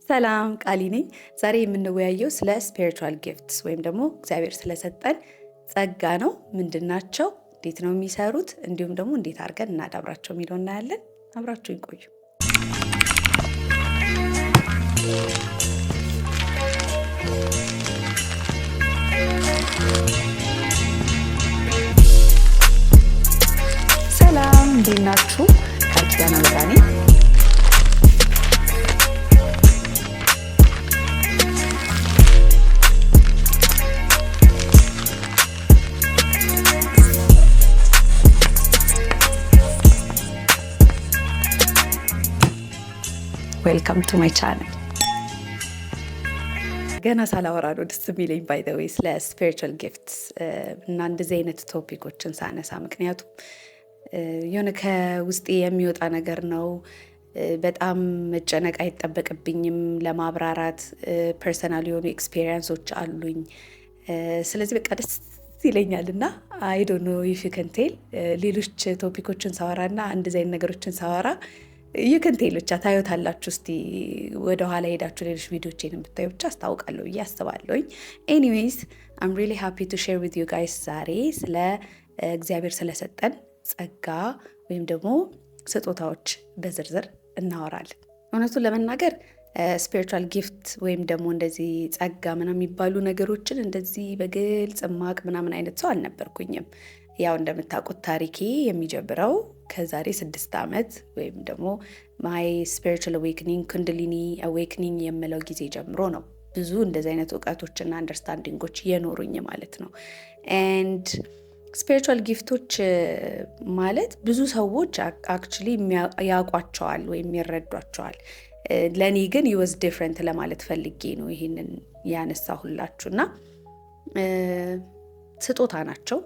ሰላም ቃሊ ነኝ። ዛሬ የምንወያየው ስለ ስፒሪቹዋል ጊፍትስ ወይም ደግሞ እግዚአብሔር ስለሰጠን ጸጋ ነው። ምንድናቸው? እንዴት ነው የሚሰሩት? እንዲሁም ደግሞ እንዴት አድርገን እናዳብራቸው የሚለው እናያለን። አብራችሁ ይቆዩ። ሰላም እንዴት ናችሁ? ቃል ኪዳነ ምሕረት ነኝ። ዌልካም ቱ ማይ ቻናል። ገና ሳላወራ ነው ደስ የሚለኝ ባይ ዘ ዌይ ስለ ስፒሪቹዋል ጊፍትስ እና እንደዚህ አይነት ቶፒኮችን ሳነሳ፣ ምክንያቱም የሆነ ከውስጤ የሚወጣ ነገር ነው። በጣም መጨነቅ አይጠበቅብኝም ለማብራራት። ፐርሰናል የሆኑ ኤክስፔሪየንሶች አሉኝ። ስለዚህ በቃ ደስ ይለኛል እና አይ ዶንት ኖ ኢፍ ዩ ካን ቴል ሌሎች ቶፒኮችን ሳወራ እና እንደዚህ አይነት ነገሮችን ሳወራ ይከንቴል ብቻ ታዩታላችሁ። እስቲ ወደ ኋላ ሄዳችሁ ሌሎች ቪዲዮዎችን ብታዩ ብቻ አስታውቃለሁ ብዬ አስባለሁኝ። ኤኒዌይስ አም ሪሊ ሃፒ ቱ ሼር ዊዝ ዩ ጋይስ ዛሬ ስለ እግዚአብሔር ስለሰጠን ጸጋ ወይም ደግሞ ስጦታዎች በዝርዝር እናወራለን። እውነቱን ለመናገር ስፒሪቹዋል ጊፍት ወይም ደግሞ እንደዚህ ጸጋ ምናምን የሚባሉ ነገሮችን እንደዚህ በግልጽ ማቅ ምናምን አይነት ሰው አልነበርኩኝም። ያው እንደምታውቁት ታሪኬ የሚጀምረው ከዛሬ 6 ዓመት ወይም ደግሞ ማይ ስፒሪቹዋል አዌክኒንግ ኩንድሊኒ አዌክኒንግ የምለው ጊዜ ጀምሮ ነው ብዙ እንደዚህ አይነት እውቀቶችና አንደርስታንዲንጎች የኖሩኝ ማለት ነው። ኤንድ ስፒሪቹዋል ጊፍቶች ማለት ብዙ ሰዎች አክቹሊ ያውቋቸዋል ወይም ይረዷቸዋል። ለእኔ ግን ይወዝ ዲፍረንት ለማለት ፈልጌ ነው ይሄንን ያነሳሁላችሁና ስጦታ ናቸው።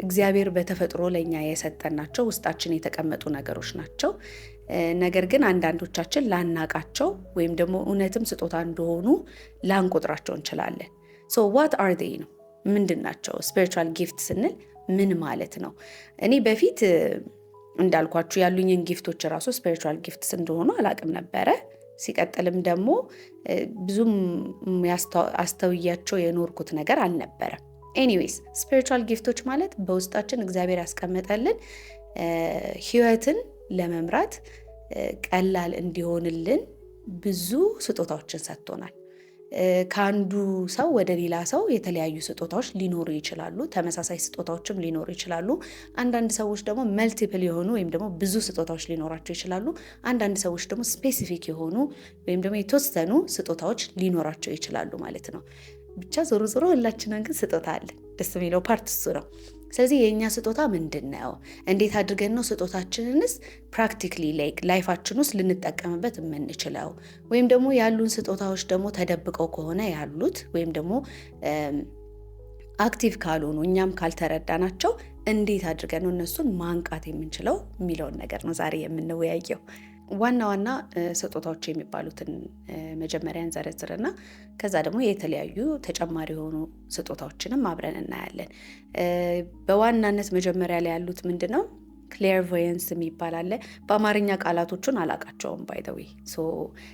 እግዚአብሔር በተፈጥሮ ለኛ የሰጠን ናቸው። ውስጣችን የተቀመጡ ነገሮች ናቸው። ነገር ግን አንዳንዶቻችን ላናቃቸው ወይም ደግሞ እውነትም ስጦታ እንደሆኑ ላንቆጥራቸው እንችላለን። ሶ ዋት አር ዴይ ነው? ምንድን ናቸው? ስፒሪቹዋል ጊፍት ስንል ምን ማለት ነው? እኔ በፊት እንዳልኳችሁ ያሉኝን ጊፍቶች ራሱ ስፒሪቹዋል ጊፍትስ እንደሆኑ አላቅም ነበረ። ሲቀጥልም ደግሞ ብዙም አስተውያቸው የኖርኩት ነገር አልነበረም። ኤኒዌይስ ስፒሪቹዋል ጊፍቶች ማለት በውስጣችን እግዚአብሔር ያስቀመጠልን ህይወትን ለመምራት ቀላል እንዲሆንልን ብዙ ስጦታዎችን ሰጥቶናል። ከአንዱ ሰው ወደ ሌላ ሰው የተለያዩ ስጦታዎች ሊኖሩ ይችላሉ። ተመሳሳይ ስጦታዎችም ሊኖሩ ይችላሉ። አንዳንድ ሰዎች ደግሞ መልቲፕል የሆኑ ወይም ደግሞ ብዙ ስጦታዎች ሊኖራቸው ይችላሉ። አንዳንድ ሰዎች ደግሞ ስፔሲፊክ የሆኑ ወይም ደግሞ የተወሰኑ ስጦታዎች ሊኖራቸው ይችላሉ ማለት ነው። ብቻ ዞሮ ዞሮ ሁላችንም ግን ስጦታ አለ። ደስ የሚለው ፓርት እሱ ነው። ስለዚህ የእኛ ስጦታ ምንድን ነው? እንዴት አድርገን ነው ስጦታችንንስ ፕራክቲክሊ ላይፋችን ውስጥ ልንጠቀምበት የምንችለው? ወይም ደግሞ ያሉን ስጦታዎች ደግሞ ተደብቀው ከሆነ ያሉት ወይም ደግሞ አክቲቭ ካልሆኑ እኛም ካልተረዳናቸው እንዴት አድርገን ነው እነሱን ማንቃት የምንችለው የሚለውን ነገር ነው ዛሬ የምንወያየው። ዋና ዋና ስጦታዎች የሚባሉትን መጀመሪያ እንዘረዝርና ከዛ ደግሞ የተለያዩ ተጨማሪ የሆኑ ስጦታዎችንም አብረን እናያለን። በዋናነት መጀመሪያ ላይ ያሉት ምንድን ነው? ክሌርቮየንስ የሚባል አለ። በአማርኛ ቃላቶቹን አላቃቸውም ባይ ዘ ዌይ። ሶ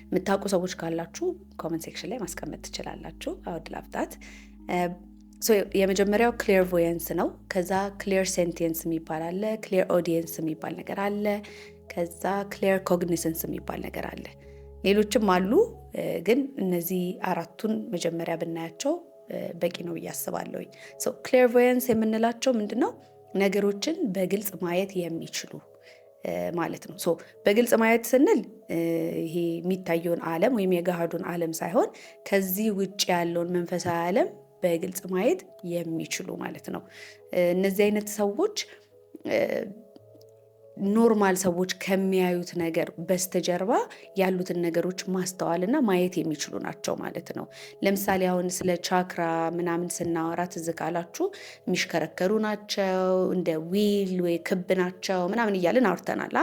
የምታውቁ ሰዎች ካላችሁ ኮመንት ሴክሽን ላይ ማስቀመጥ ትችላላችሁ። አውድ ላፍታት። የመጀመሪያው ክሌርቮየንስ ነው። ከዛ ክሌር ሴንቲየንስ የሚባል አለ። ክሌር ኦዲየንስ የሚባል ነገር አለ። ከዛ ክሌር ኮግኒሰንስ የሚባል ነገር አለ። ሌሎችም አሉ፣ ግን እነዚህ አራቱን መጀመሪያ ብናያቸው በቂ ነው ብዬ አስባለሁኝ። ክሌርቮየንስ የምንላቸው ምንድነው? ነገሮችን በግልጽ ማየት የሚችሉ ማለት ነው። በግልጽ ማየት ስንል ይሄ የሚታየውን ዓለም ወይም የገሃዱን ዓለም ሳይሆን ከዚህ ውጭ ያለውን መንፈሳዊ ዓለም በግልጽ ማየት የሚችሉ ማለት ነው። እነዚህ አይነት ሰዎች ኖርማል ሰዎች ከሚያዩት ነገር በስተጀርባ ያሉትን ነገሮች ማስተዋልና ማየት የሚችሉ ናቸው ማለት ነው። ለምሳሌ አሁን ስለ ቻክራ ምናምን ስናወራ ትዝ ካላችሁ የሚሽከረከሩ ናቸው፣ እንደ ዊል ወይ ክብ ናቸው ምናምን እያልን አውርተናል።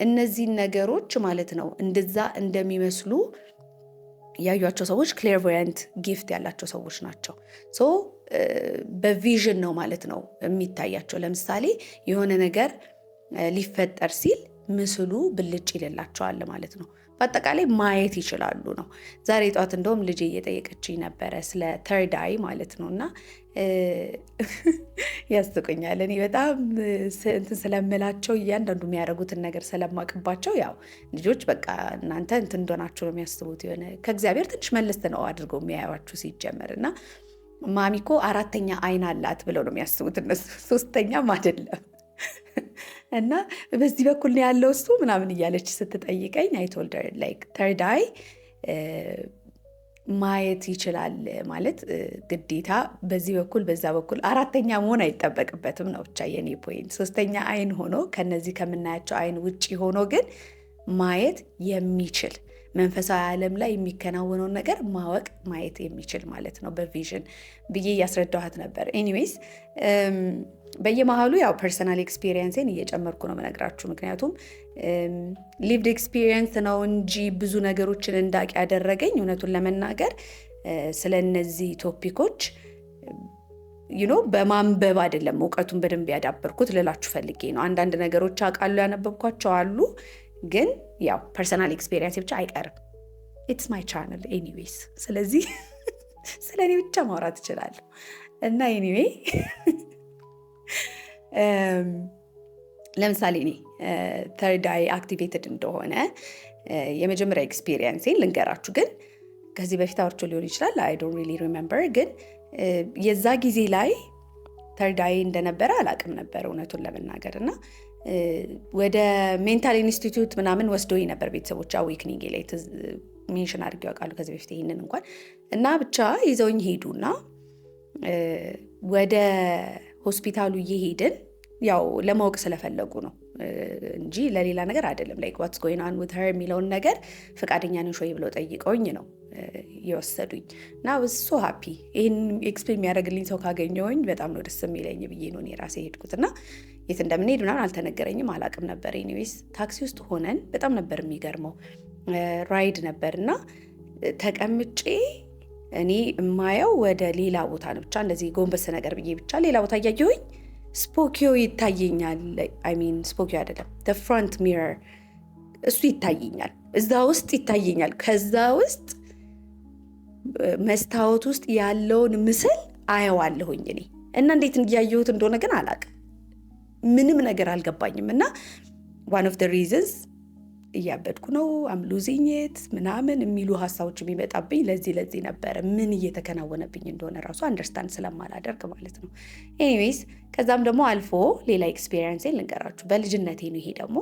እነዚህን ነገሮች ማለት ነው እንደዛ እንደሚመስሉ ያዩቸው ሰዎች ክሌርቮያንት ጊፍት ያላቸው ሰዎች ናቸው። በቪዥን ነው ማለት ነው የሚታያቸው። ለምሳሌ የሆነ ነገር ሊፈጠር ሲል ምስሉ ብልጭ ይልላቸዋል ማለት ነው። በአጠቃላይ ማየት ይችላሉ ነው። ዛሬ ጠዋት እንደውም ልጄ እየጠየቀችኝ ነበረ ስለ ተርድ አይ ማለት ነው። እና ያስቆኛል። እኔ በጣም እንትን ስለምላቸው እያንዳንዱ የሚያደርጉትን ነገር ስለማቅባቸው፣ ያው ልጆች በቃ እናንተ እንትን እንደሆናችሁ ነው የሚያስቡት። የሆነ ከእግዚአብሔር ትንሽ መለስ ነው አድርገው የሚያዩዋችሁ ሲጀመር። እና ማሚኮ አራተኛ አይን አላት ብለው ነው የሚያስቡት እነሱ፣ ሶስተኛም አይደለም። እና በዚህ በኩል ነው ያለው እሱ ምናምን እያለች ስትጠይቀኝ አይ ቶልድ ሄር ላይክ ተርድ አይ ማየት ይችላል ማለት ግዴታ በዚህ በኩል በዛ በኩል አራተኛ መሆን አይጠበቅበትም ነው ብቻ የኔ ፖይንት። ሶስተኛ አይን ሆኖ ከነዚህ ከምናያቸው አይን ውጪ ሆኖ ግን ማየት የሚችል መንፈሳዊ ዓለም ላይ የሚከናወነውን ነገር ማወቅ ማየት የሚችል ማለት ነው በቪዥን ብዬ እያስረዳኋት ነበር። ኤኒዌይስ በየመሃሉ ያው ፐርሰናል ኤክስፒሪየንስን እየጨመርኩ ነው መነግራችሁ። ምክንያቱም ሊቭድ ኤክስፒሪየንስ ነው እንጂ ብዙ ነገሮችን እንዳቅ ያደረገኝ እውነቱን ለመናገር ስለ እነዚህ ቶፒኮች በማንበብ አይደለም እውቀቱን በደንብ ያዳበርኩት ልላችሁ ፈልጌ ነው። አንዳንድ ነገሮች አውቃለሁ ያነበብኳቸው አሉ፣ ግን ያው ፐርሰናል ኤክስፒሪየንስ ብቻ አይቀርም። ኢትስ ማይ ቻናል ኤኒዌይስ። ስለዚህ ስለ እኔ ብቻ ማውራት እችላለሁ። እና ኤኒዌይ ለምሳሌ እኔ ተርድ አይ አክቲቬትድ እንደሆነ የመጀመሪያ ኤክስፒሪየንሴን ልንገራችሁ። ግን ከዚህ በፊት አውርቼ ሊሆን ይችላል፣ አይ ዶንት ሪሊ ሪሜምበር። ግን የዛ ጊዜ ላይ ተርድ አይ እንደነበረ አላቅም ነበር እውነቱን ለመናገር። እና ወደ ሜንታል ኢንስቲትዩት ምናምን ወስዶኝ ነበር ቤተሰቦች፣ አዌክኒንግ ላይ ሜንሽን አድርጌው ያውቃሉ ከዚህ በፊት ይህንን እንኳን። እና ብቻ ይዘውኝ ሄዱና ወደ ሆስፒታሉ እየሄድን ያው ለማወቅ ስለፈለጉ ነው እንጂ ለሌላ ነገር አይደለም። ላይክ ዋትስ ጎይንግ ኦን ዊዝ ሄር የሚለውን ነገር ፈቃደኛ ነሽ ወይ ብለው ጠይቀውኝ ነው የወሰዱኝ። እና ሶ ሃፒ ይህን ኤክስፕሌን የሚያደርግልኝ ሰው ካገኘሁኝ በጣም ነው ደስ የሚለኝ ብዬ ነው እኔ ራሴ ሄድኩት። እና የት እንደምንሄድ ምናምን አልተነገረኝም፣ አላቅም ነበር። ኤኒዌይስ ታክሲ ውስጥ ሆነን በጣም ነበር የሚገርመው ራይድ ነበር እና ተቀምጬ እኔ የማየው ወደ ሌላ ቦታ ነው። ብቻ እንደዚህ ጎንበስ ነገር ብዬ ብቻ ሌላ ቦታ እያየሁኝ ስፖኪዮ ይታየኛል። አይ ሚን ስፖኪዮ አይደለም ፍሮንት ሚረር፣ እሱ ይታየኛል፣ እዛ ውስጥ ይታየኛል። ከዛ ውስጥ መስታወት ውስጥ ያለውን ምስል አየዋለሁኝ እኔ። እና እንዴት እያየሁት እንደሆነ ግን አላቅም፣ ምንም ነገር አልገባኝም። እና ዋን ኦፍ ዘ ሪዝንስ እያበድኩ ነው አም ሉዚንግ ኢት ምናምን የሚሉ ሀሳቦች የሚመጣብኝ ለዚህ ነበረ። ምን እየተከናወነብኝ እንደሆነ ራሱ አንደርስታንድ ስለማላደርግ ማለት ነው። ኤኒዌይስ ከዛም ደግሞ አልፎ ሌላ ኤክስፒሪየንሴን ልንገራችሁ። በልጅነቴ ነው ይሄ ደግሞ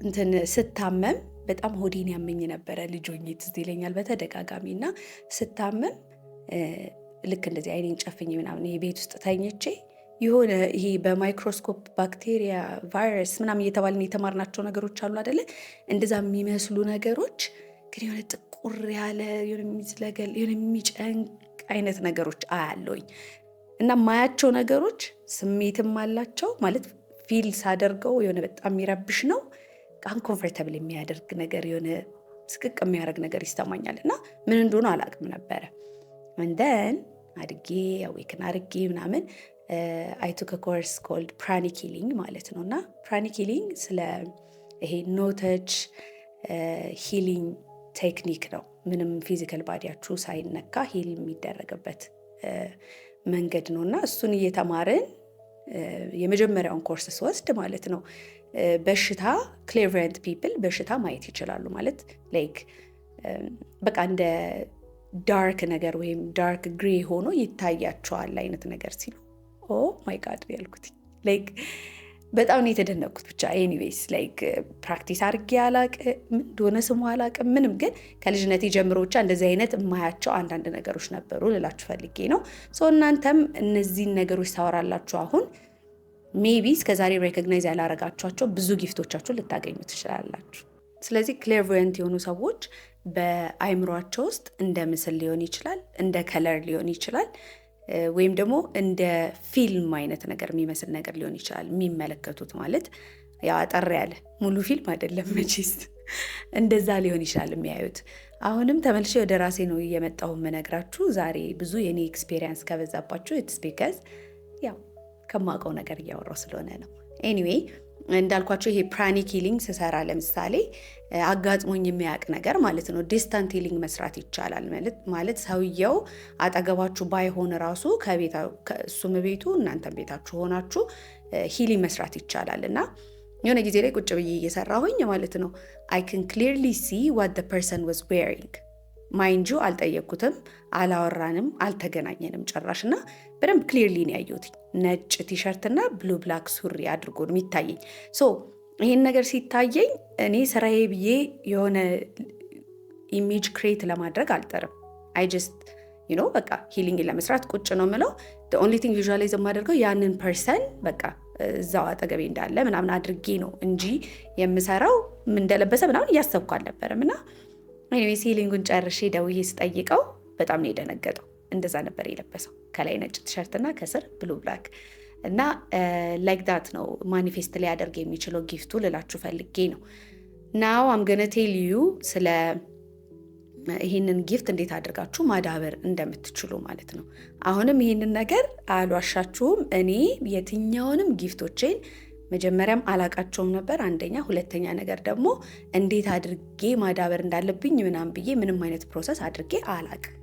እንትን ስታመም በጣም ሆዴን ያመኝ ነበረ። ልጆኝ ትዝ ይለኛል በተደጋጋሚ። እና ስታመም ልክ እንደዚህ አይኔን ጨፍኝ ምናምን ይሄ ቤት ውስጥ ተኝቼ የሆነ ይሄ በማይክሮስኮፕ ባክቴሪያ፣ ቫይረስ ምናምን እየተባልን የተማርናቸው ነገሮች አሉ አይደለ? እንደዛ የሚመስሉ ነገሮች ግን የሆነ ጥቁር ያለ የሆነ የሚዝለገል የሆነ የሚጨንቅ አይነት ነገሮች አያለውኝ። እና ማያቸው ነገሮች ስሜትም አላቸው ማለት ፊል ሳደርገው የሆነ በጣም የሚረብሽ ነው፣ አንኮምፎርታብል የሚያደርግ ነገር የሆነ ስቅቅ የሚያደርግ ነገር ይሰማኛል። እና ምን እንደሆነ አላቅም ነበረ። እንደን አድጌ አዌክን አድርጌ ምናምን I took a course called pranic healing ማለት ነው። እና pranic healing ስለ ይሄ ኖ ተች ሂሊንግ ቴክኒክ ነው። ምንም ፊዚካል ባዲያችሁ ሳይነካ ሂል የሚደረግበት መንገድ ነው። እና እሱን እየተማርን የመጀመሪያውን ኮርስ ስወስድ ማለት ነው በሽታ ክሌቨረንት ፒፕል በሽታ ማየት ይችላሉ ማለት ላይክ በቃ እንደ ዳርክ ነገር ወይም ዳርክ ግሬ ሆኖ ይታያቸዋል አይነት ነገር ሲሉ ኦ ማይ ጋድ ያልኩት ላይክ በጣም ነው የተደነቅኩት። ብቻ ኤኒዌይስ ላይክ ፕራክቲስ አድርጌ አላቅም እንደሆነ ስሙ አላቅም ምንም፣ ግን ከልጅነቴ ጀምሮ ብቻ እንደዚህ አይነት የማያቸው አንዳንድ ነገሮች ነበሩ ልላችሁ ፈልጌ ነው። ሶ እናንተም እነዚህን ነገሮች ታወራላችሁ አሁን ሜቢ እስከዛሬ ሬኮግናይዝ ያላረጋችኋቸው ብዙ ጊፍቶቻችሁን ልታገኙ ትችላላችሁ። ስለዚህ ክሌርቮየንት የሆኑ ሰዎች በአይምሯቸው ውስጥ እንደ ምስል ሊሆን ይችላል፣ እንደ ከለር ሊሆን ይችላል፣ ወይም ደግሞ እንደ ፊልም አይነት ነገር የሚመስል ነገር ሊሆን ይችላል የሚመለከቱት። ማለት ያው አጠር ያለ ሙሉ ፊልም አይደለም መቼስ፣ እንደዛ ሊሆን ይችላል የሚያዩት። አሁንም ተመልሼ ወደ ራሴ ነው እየመጣሁ የምነግራችሁ። ዛሬ ብዙ የኔ ኤክስፔሪየንስ ከበዛባችሁ ኢትስ ቢካዝ ያው ከማውቀው ነገር እያወራሁ ስለሆነ ነው። ኤኒዌይ እንዳልኳቸው ይሄ ፕራኒክ ሂሊንግ ስሰራ ለምሳሌ አጋጥሞኝ የሚያውቅ ነገር ማለት ነው። ዲስታንት ሂሊንግ መስራት ይቻላል ማለት ሰውየው አጠገባችሁ ባይሆን ራሱ እሱም ቤቱ እናንተም ቤታችሁ ሆናችሁ ሂሊንግ መስራት ይቻላል። እና የሆነ ጊዜ ላይ ቁጭ ብዬ እየሰራሁኝ ማለት ነው I can clearly see what the person was wearing ማይንጁ አልጠየቅኩትም፣ አላወራንም፣ አልተገናኘንም ጭራሽ እና በደንብ ክሊርሊ ነው ያየሁት። ነጭ ቲሸርትና ብሉ ብላክ ሱሪ አድርጎ ነው የሚታየኝ። ይሄን ነገር ሲታየኝ እኔ ስራዬ ብዬ የሆነ ኢሜጅ ክሬት ለማድረግ አልጠርም። አይ ጀስት በቃ ሂሊንግ ለመስራት ቁጭ ነው የምለው። ኦንሊ ቲንግ ቪዥዋላይዝ የማደርገው ያንን ፐርሰን በቃ እዛው አጠገቤ እንዳለ ምናምን አድርጌ ነው እንጂ የምሰራው ምን እንደለበሰ ምናምን እያሰብኩ አልነበረም። እና ኤኒዌይስ ሂሊንጉን ጨርሼ ደውዬ ስጠይቀው በጣም ነው የደነገጠው። እንደዛ ነበር የለበሰው፣ ከላይ ነጭ ቲሸርትና ከስር ብሉ ብላክ እና ላይክ ዳት ነው ማኒፌስት ሊያደርግ የሚችለው ጊፍቱ ልላችሁ ፈልጌ ነው። ናው አም ገነ ቴል ዩ ስለ ይህንን ጊፍት እንዴት አድርጋችሁ ማዳበር እንደምትችሉ ማለት ነው። አሁንም ይህንን ነገር አልዋሻችሁም፣ እኔ የትኛውንም ጊፍቶቼን መጀመሪያም አላቃቸውም ነበር አንደኛ፣ ሁለተኛ ነገር ደግሞ እንዴት አድርጌ ማዳበር እንዳለብኝ ምናምን ብዬ ምንም አይነት ፕሮሰስ አድርጌ አላቅም።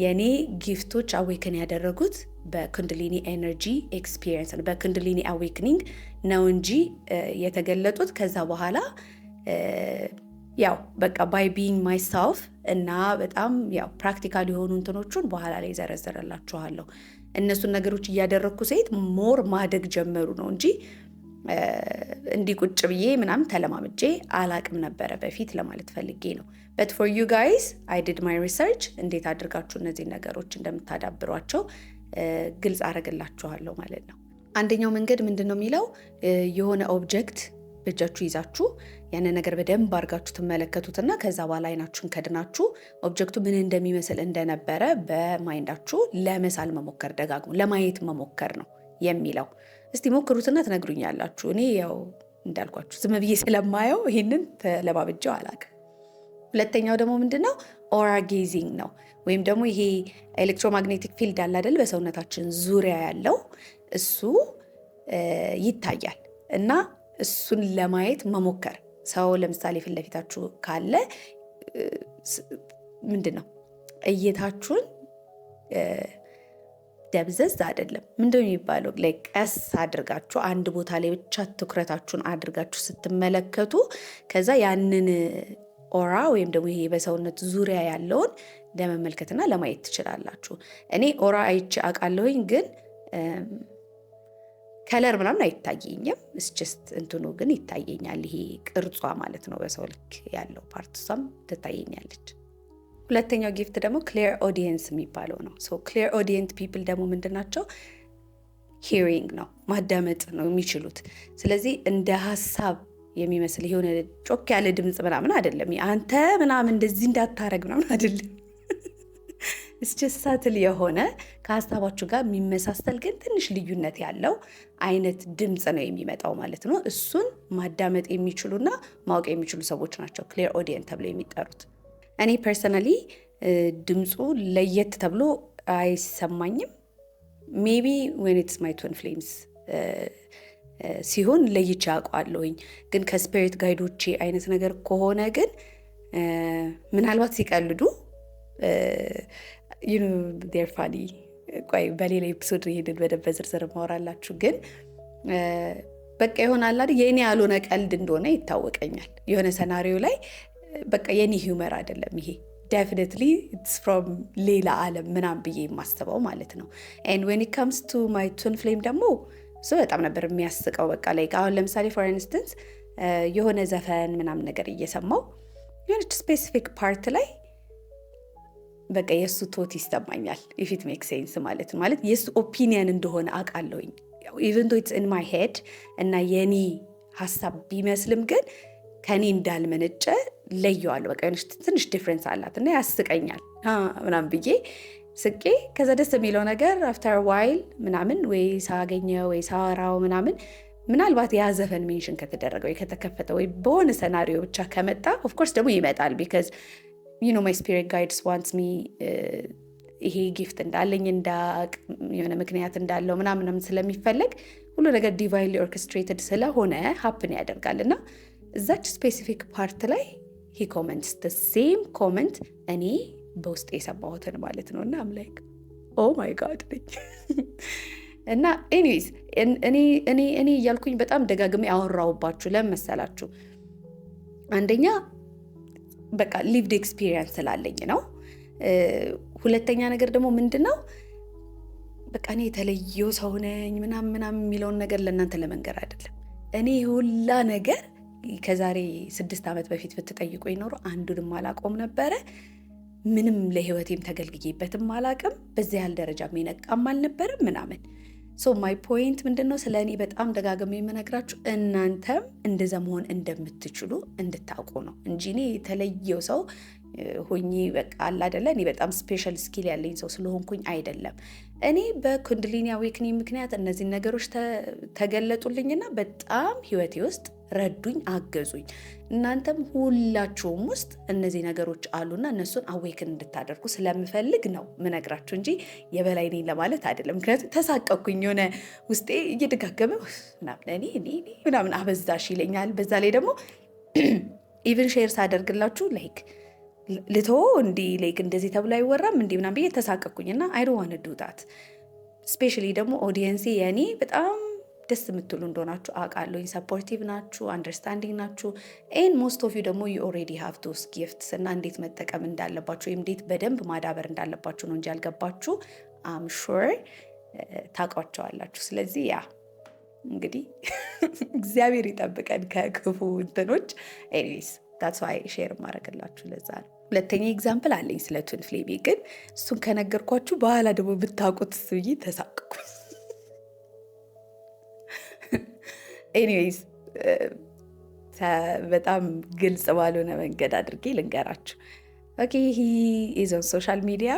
የኔ ጊፍቶች አዌክን ያደረጉት በኩንድሊኒ ኤነርጂ ኤክስፒሪየንስ ነው፣ በኩንድሊኒ አዌክኒንግ ነው እንጂ የተገለጡት ከዛ በኋላ ያው በቃ ባይ ቢንግ ማይሰልፍ እና በጣም ያው ፕራክቲካል የሆኑ እንትኖቹን በኋላ ላይ ዘረዘረላችኋለሁ። እነሱን ነገሮች እያደረግኩ ሴት ሞር ማደግ ጀመሩ ነው እንጂ እንዲህ ቁጭ ብዬ ምናምን ተለማምጄ አላቅም ነበረ በፊት ለማለት ፈልጌ ነው። but for you guys I did my research እንዴት አድርጋችሁ እነዚህ ነገሮች እንደምታዳብሯቸው ግልጽ አረግላችኋለሁ ማለት ነው። አንደኛው መንገድ ምንድነው የሚለው የሆነ ኦብጀክት በእጃችሁ ይዛችሁ ያንን ነገር በደንብ አድርጋችሁ ትመለከቱትና ከዛ በኋላ አይናችሁን ከድናችሁ ኦብጀክቱ ምን እንደሚመስል እንደነበረ በማይንዳችሁ ለመሳል መሞከር፣ ደጋግሞ ለማየት መሞከር ነው የሚለው። እስቲ ሞክሩትና ትነግሩኛላችሁ። እኔ ያው እንዳልኳችሁ ዝም ብዬ ስለማየው ይሄንን ተለማብጄው አላውቅም። ሁለተኛው ደግሞ ምንድነው ኦራ ጌዚንግ ነው፣ ወይም ደግሞ ይሄ ኤሌክትሮማግኔቲክ ፊልድ አለ አይደል በሰውነታችን ዙሪያ ያለው እሱ ይታያል እና እሱን ለማየት መሞከር። ሰው ለምሳሌ ፊት ለፊታችሁ ካለ ምንድነው እይታችሁን ደብዘዝ አይደለም ምንድነው የሚባለው ቀስ አድርጋችሁ አንድ ቦታ ላይ ብቻ ትኩረታችሁን አድርጋችሁ ስትመለከቱ ከዛ ያንን ኦራ ወይም ደግሞ ይሄ በሰውነት ዙሪያ ያለውን ለመመልከትና ለማየት ትችላላችሁ። እኔ ኦራ አይቼ አውቃለሁኝ ግን ከለር ምናምን አይታየኝም። ጀስት እንትኑ ግን ይታየኛል፣ ይሄ ቅርጿ ማለት ነው በሰው ልክ ያለው ፓርት እሷም ትታየኛለች። ሁለተኛው ጊፍት ደግሞ ክሊር ኦዲየንስ የሚባለው ነው። ክሊር ኦዲየንት ፒፕል ደግሞ ምንድናቸው? ሂሪንግ ነው፣ ማዳመጥ ነው የሚችሉት። ስለዚህ እንደ ሀሳብ የሚመስል የሆነ ጮክ ያለ ድምፅ ምናምን አይደለም፣ አንተ ምናምን እንደዚህ እንዳታረግ ምናምን አይደለም። እስችሳትል የሆነ ከሀሳባችሁ ጋር የሚመሳሰል ግን ትንሽ ልዩነት ያለው አይነት ድምፅ ነው የሚመጣው ማለት ነው። እሱን ማዳመጥ የሚችሉና ማወቅ የሚችሉ ሰዎች ናቸው ክሊር ኦዲየንት ተብሎ የሚጠሩት። እኔ ፐርሰናሊ ድምፁ ለየት ተብሎ አይሰማኝም። ሜቢ ዌን ኢትስ ማይ ትዊን ፍሌምስ ሲሆን ለይቼ አውቀዋለሁኝ። ግን ከስፒሪት ጋይዶቼ አይነት ነገር ከሆነ ግን ምናልባት ሲቀልዱ ዴር ፋኒ ቆይ በሌላ ኤፒሶድ ይሄንን በደንብ በዝርዝር ማወራላችሁ። ግን በቃ ይሆናል አይደል የኔ ያልሆነ ቀልድ እንደሆነ ይታወቀኛል። የሆነ ሰናሪዮ ላይ በቃ የኔ ሂውመር አይደለም ይሄ ዴፊኒትሊ ኢትስ ፍሮም ሌላ ዓለም ምናምን ብዬ የማስበው ማለት ነው። ኤንድ ዌን ኢት ካምስ ቱ ማይ ትዊን ፍሌም ደግሞ እሱ በጣም ነበር የሚያስቀው። በቃ ላይ አሁን ለምሳሌ ፎር ኢንስተንስ የሆነ ዘፈን ምናምን ነገር እየሰማው የሆነች ስፔሲፊክ ፓርት ላይ በቃ የእሱ ቶት ይሰማኛል። ኢፍ ኢት ሜክ ሴንስ ማለት ነው። ማለት የእሱ ኦፒኒየን እንደሆነ አውቃለሁኝ ኢቨን ዶ ኢትስ ኢን ማይ ሄድ እና የኔ ሀሳብ ቢመስልም ግን ከኔ እንዳልመነጨ ለየዋለሁ። በቃ ትንሽ ዲፍረንስ አላት እና ያስቀኛል ምናምን ብዬ ስቄ ከዛ ደስ የሚለው ነገር አፍተር ዋይል ምናምን ወይ ሳገኘው ወይ ሳወራው ምናምን ምናልባት ያ ዘፈን ሜንሽን ከተደረገ ወይ ከተከፈተ ወይ በሆነ ሰናሪዮ ብቻ ከመጣ ኦፍኮርስ ደግሞ ይመጣል ቢካዝ my spirit guides wants me ይሄ ጊፍት እንዳለኝ እንዳቅ የሆነ ምክንያት እንዳለው ምናምንም ስለሚፈለግ ሁሉ ነገር ዲቫይንሊ ኦርኬስትሬትድ ስለሆነ ሀፕን ያደርጋል። እና እዛች ስፔሲፊክ ፓርት ላይ ሂ ኮመንትስ ደ ሴም ኮመንት እኔ በውስጥ የሰማሁትን ማለት ነው። እና አም ላይክ ኦ ማይ ጋድ ነኝ እና ኤኒዌይስ እኔ እያልኩኝ በጣም ደጋግሜ አወራሁባችሁ። ለምን መሰላችሁ? አንደኛ በቃ ሊቭድ ኤክስፒሪየንስ ስላለኝ ነው። ሁለተኛ ነገር ደግሞ ምንድን ነው በቃ እኔ የተለየው ሰው ነኝ ምናምን የሚለውን ነገር ለእናንተ ለመንገር አይደለም። እኔ ሁላ ነገር ከዛሬ 6 ዓመት በፊት ብትጠይቁ ይኖሩ አንዱንም አላቆም ነበረ። ምንም ለህይወቴም ተገልግዬበትም አላቅም። በዚህ ያህል ደረጃ የሚነቃም አልነበረም ምናምን። ሶ ማይ ፖይንት ምንድነው ስለ እኔ በጣም ደጋግሜ የምነግራችሁ እናንተም እንደዛ መሆን እንደምትችሉ እንድታውቁ ነው እንጂ እኔ የተለየው ሰው ሆኜ በቃ አለ አይደለ እኔ በጣም ስፔሻል ስኪል ያለኝ ሰው ስለሆንኩኝ አይደለም። እኔ በኩንድሊኒ አዌክኒንግ ምክንያት እነዚህ ነገሮች ተገለጡልኝና በጣም ህይወቴ ውስጥ ረዱኝ፣ አገዙኝ። እናንተም ሁላችሁም ውስጥ እነዚህ ነገሮች አሉና እነሱን አዌክን እንድታደርጉ ስለምፈልግ ነው ምነግራችሁ እንጂ የበላይ ነኝ ለማለት አይደለም። ምክንያቱም ተሳቀኩኝ፣ የሆነ ውስጤ እየደጋገመ ምናምን አበዛሽ ይለኛል። በዛ ላይ ደግሞ ኢቭን ሼር ሳደርግላችሁ ላይክ ልቶ እንዲህ ላይክ እንደዚህ ተብሎ አይወራም እንዲህ ምናምን ብዬ ተሳቀኩኝና አይ ዶንት ዋንት ዱ ዳት። ስፔሻሊ ደግሞ ኦዲየንሴ የኔ በጣም ደስ የምትሉ እንደሆናችሁ አውቃለሁ። ሰፖርቲቭ ናችሁ፣ አንደርስታንዲንግ ናችሁ። ኤን ሞስት ኦፍ ዩ ደግሞ ዩ ኦልሬዲ ሃቭ ዶስ ጊፍትስ እና እንዴት መጠቀም እንዳለባችሁ ወይም እንዴት በደንብ ማዳበር እንዳለባችሁ ነው እንጂ ያልገባችሁ አም ሹር ታውቋቸዋላችሁ። ስለዚህ ያ እንግዲህ እግዚአብሔር ይጠብቀን ከክፉ እንትኖች። ኤኒዌይስ ዳትስ ዋይ ሼር ማድረግላችሁ ለዛ ነው። ሁለተኛ ኤግዛምፕል አለኝ ስለ ትዊን ፍሌሜ፣ ግን እሱን ከነገርኳችሁ በኋላ ደግሞ ብታውቁት ብዬ ተሳቅኩ። ኤኒዌይስ በጣም ግልጽ ባልሆነ መንገድ አድርጌ ልንገራችሁ። ኦኬ ሂ ኢዝ ኦን ሶሻል ሚዲያ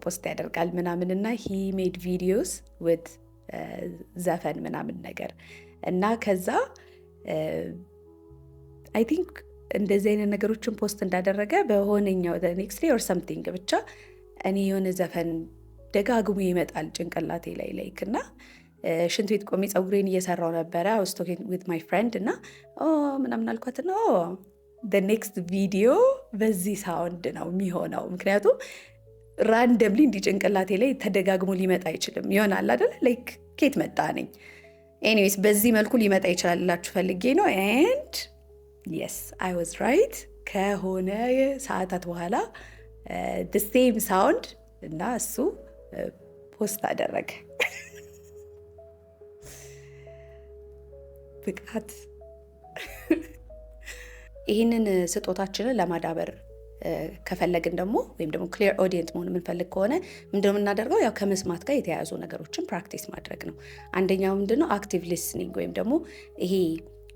ፖስት ያደርጋል ምናምን እና ሂ ሜድ ቪዲዮስ ዊዝ ዘፈን ምናምን ነገር እና ከዛ አይ ቲንክ እንደዚህ አይነት ነገሮችን ፖስት እንዳደረገ በሆነኛው ኔክስት ዴይ ኦር ሰምቲንግ ብቻ እኔ የሆነ ዘፈን ደጋግሞ ይመጣል ጭንቅላቴ ላይ ላይክ እና ሽንት ቤት ቆሜ ፀጉሬን እየሰራው ነበረ። I was talking with my friend እና ምናምን አልኳት ነው the next video በዚህ ሳውንድ ነው የሚሆነው። ምክንያቱም ራንደምሊ እንዲህ ጭንቅላቴ ላይ ተደጋግሞ ሊመጣ አይችልም። ይሆናል አይደል ላይክ ኬት መጣ ነኝ። ኤኒዌይስ በዚህ መልኩ ሊመጣ ይችላልላችሁ ፈልጌ ነው። and yes I was right። ከሆነ ሰዓታት በኋላ the same sound እና እሱ ፖስት አደረገ። ብቃት ይህንን ስጦታችንን ለማዳበር ከፈለግን ደግሞ ወይም ደግሞ ክሊር ኦዲየንት መሆን የምንፈልግ ከሆነ ምንድነው የምናደርገው? ያው ከመስማት ጋር የተያያዙ ነገሮችን ፕራክቲስ ማድረግ ነው። አንደኛው ምንድነው አክቲቭ ሊስኒንግ ወይም ደግሞ ይሄ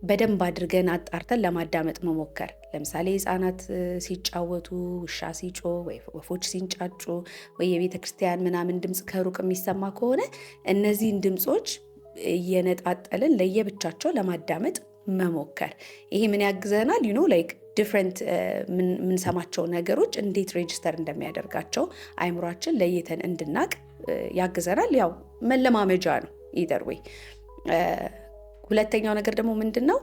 በደንብ አድርገን አጣርተን ለማዳመጥ መሞከር። ለምሳሌ ህፃናት ሲጫወቱ፣ ውሻ ሲጮ፣ ወይ ወፎች ሲንጫጩ፣ ወይ የቤተ ክርስቲያን ምናምን ድምፅ ከሩቅ የሚሰማ ከሆነ እነዚህን ድምፆች እየነጣጠልን ለየብቻቸው ለማዳመጥ መሞከር። ይሄ ምን ያግዘናል? ዩ ኖ ላይክ ዲፍረንት የምንሰማቸው ነገሮች እንዴት ሬጅስተር እንደሚያደርጋቸው አይምሯችን ለይተን እንድናቅ ያግዘናል። ያው መለማመጃ ነው ኢዘር ወይ። ሁለተኛው ነገር ደግሞ ምንድነው?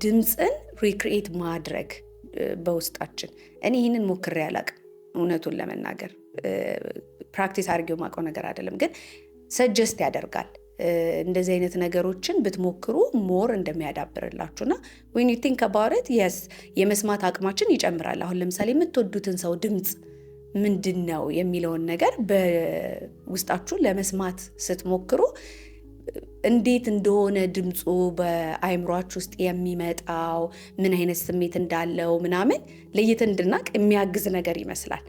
ድምፅን ሪክሪኤት ማድረግ በውስጣችን። እኔ ይህንን ሞክሬ አላቅም እውነቱን ለመናገር ፕራክቲስ አድርጌው ማውቀው ነገር አይደለም፣ ግን ሰጀስት ያደርጋል እንደዚህ አይነት ነገሮችን ብትሞክሩ ሞር እንደሚያዳብርላችሁና when you think about it yes የመስማት አቅማችን ይጨምራል። አሁን ለምሳሌ የምትወዱትን ሰው ድምፅ ምንድነው የሚለውን ነገር በውስጣችሁ ለመስማት ስትሞክሩ እንዴት እንደሆነ ድምፁ በአይምሯችሁ ውስጥ የሚመጣው ምን አይነት ስሜት እንዳለው ምናምን ለይተን እንድናቅ የሚያግዝ ነገር ይመስላል።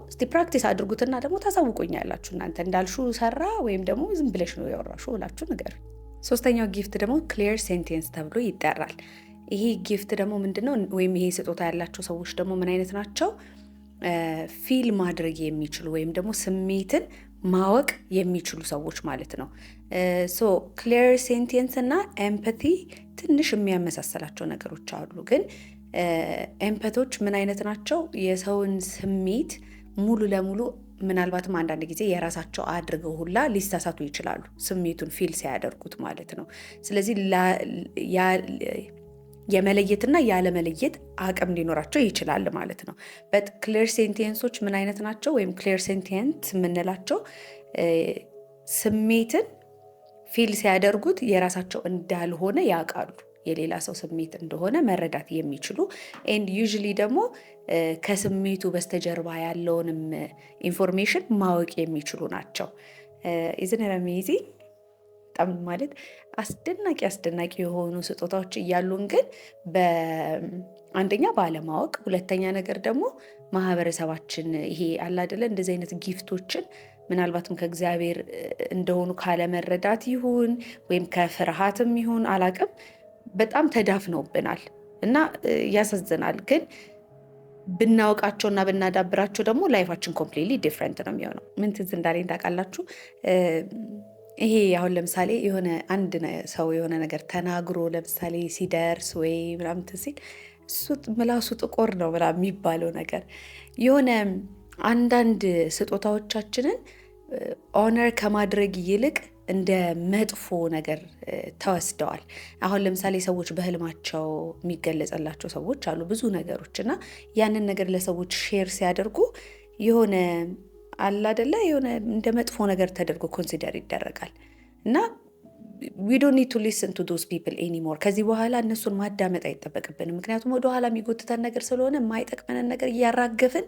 እስቲ ፕራክቲስ አድርጉትና ደግሞ ታሳውቁኛላችሁ። እናንተ እንዳልሹ ሰራ ወይም ደግሞ ዝም ብለሽ ነው ያወራሹ ብላችሁ ነገር። ሶስተኛው ጊፍት ደግሞ ክሊር ሴንቴንስ ተብሎ ይጠራል። ይሄ ጊፍት ደግሞ ምንድነው? ወይም ይሄ ስጦታ ያላቸው ሰዎች ደግሞ ምን አይነት ናቸው? ፊል ማድረግ የሚችሉ ወይም ደግሞ ስሜትን ማወቅ የሚችሉ ሰዎች ማለት ነው። ክሊር ሴንቴንስ እና ኤምፓቲ ትንሽ የሚያመሳሰላቸው ነገሮች አሉ ግን ኤምፓቶች ምን አይነት ናቸው? የሰውን ስሜት ሙሉ ለሙሉ ምናልባትም አንዳንድ ጊዜ የራሳቸው አድርገው ሁላ ሊሳሳቱ ይችላሉ፣ ስሜቱን ፊል ሲያደርጉት ማለት ነው። ስለዚህ የመለየትና ያለመለየት አቅም ሊኖራቸው ይችላል ማለት ነው። በት ክሊር ሴንቴንሶች ምን አይነት ናቸው? ወይም ክሊር ሴንቴንስ የምንላቸው ስሜትን ፊል ሲያደርጉት የራሳቸው እንዳልሆነ ያውቃሉ፣ የሌላ ሰው ስሜት እንደሆነ መረዳት የሚችሉ ኤንድ ዩዥሊ ደግሞ ከስሜቱ በስተጀርባ ያለውንም ኢንፎርሜሽን ማወቅ የሚችሉ ናቸው። ኢዝን አሜዚንግ በጣም ማለት አስደናቂ የሆኑ ስጦታዎች እያሉን ግን አንደኛ ባለማወቅ፣ ሁለተኛ ነገር ደግሞ ማህበረሰባችን ይሄ አለ አይደለ እንደዚህ አይነት ጊፍቶችን ምናልባትም ከእግዚአብሔር እንደሆኑ ካለመረዳት ይሁን ወይም ከፍርሃትም ይሁን አላቅም በጣም ተዳፍነውብናል እና ያሳዝናል። ግን ብናውቃቸውና ብናዳብራቸው ደግሞ ላይፋችን ኮምፕሊትሊ ዲፍረንት ነው የሚሆነው። ምን ትዝ እንዳለኝ ታውቃላችሁ? ይሄ አሁን ለምሳሌ የሆነ አንድ ሰው የሆነ ነገር ተናግሮ ለምሳሌ ሲደርስ ወይ ምናምን ሲል እሱ ምላሱ ጥቁር ነው ምናምን የሚባለው ነገር የሆነ አንዳንድ ስጦታዎቻችንን ኦነር ከማድረግ ይልቅ እንደ መጥፎ ነገር ተወስደዋል። አሁን ለምሳሌ ሰዎች በህልማቸው የሚገለጸላቸው ሰዎች አሉ ብዙ ነገሮች እና ያንን ነገር ለሰዎች ሼር ሲያደርጉ የሆነ አለ አይደለ የሆነ እንደ መጥፎ ነገር ተደርጎ ኮንሲደር ይደረጋል እና we don't need to listen to those people anymore። ከዚህ በኋላ እነሱን ማዳመጥ አይጠበቅብንም። ምክንያቱም ወደኋላ የሚጎትተን ነገር ስለሆነ የማይጠቅመንን ነገር እያራገፍን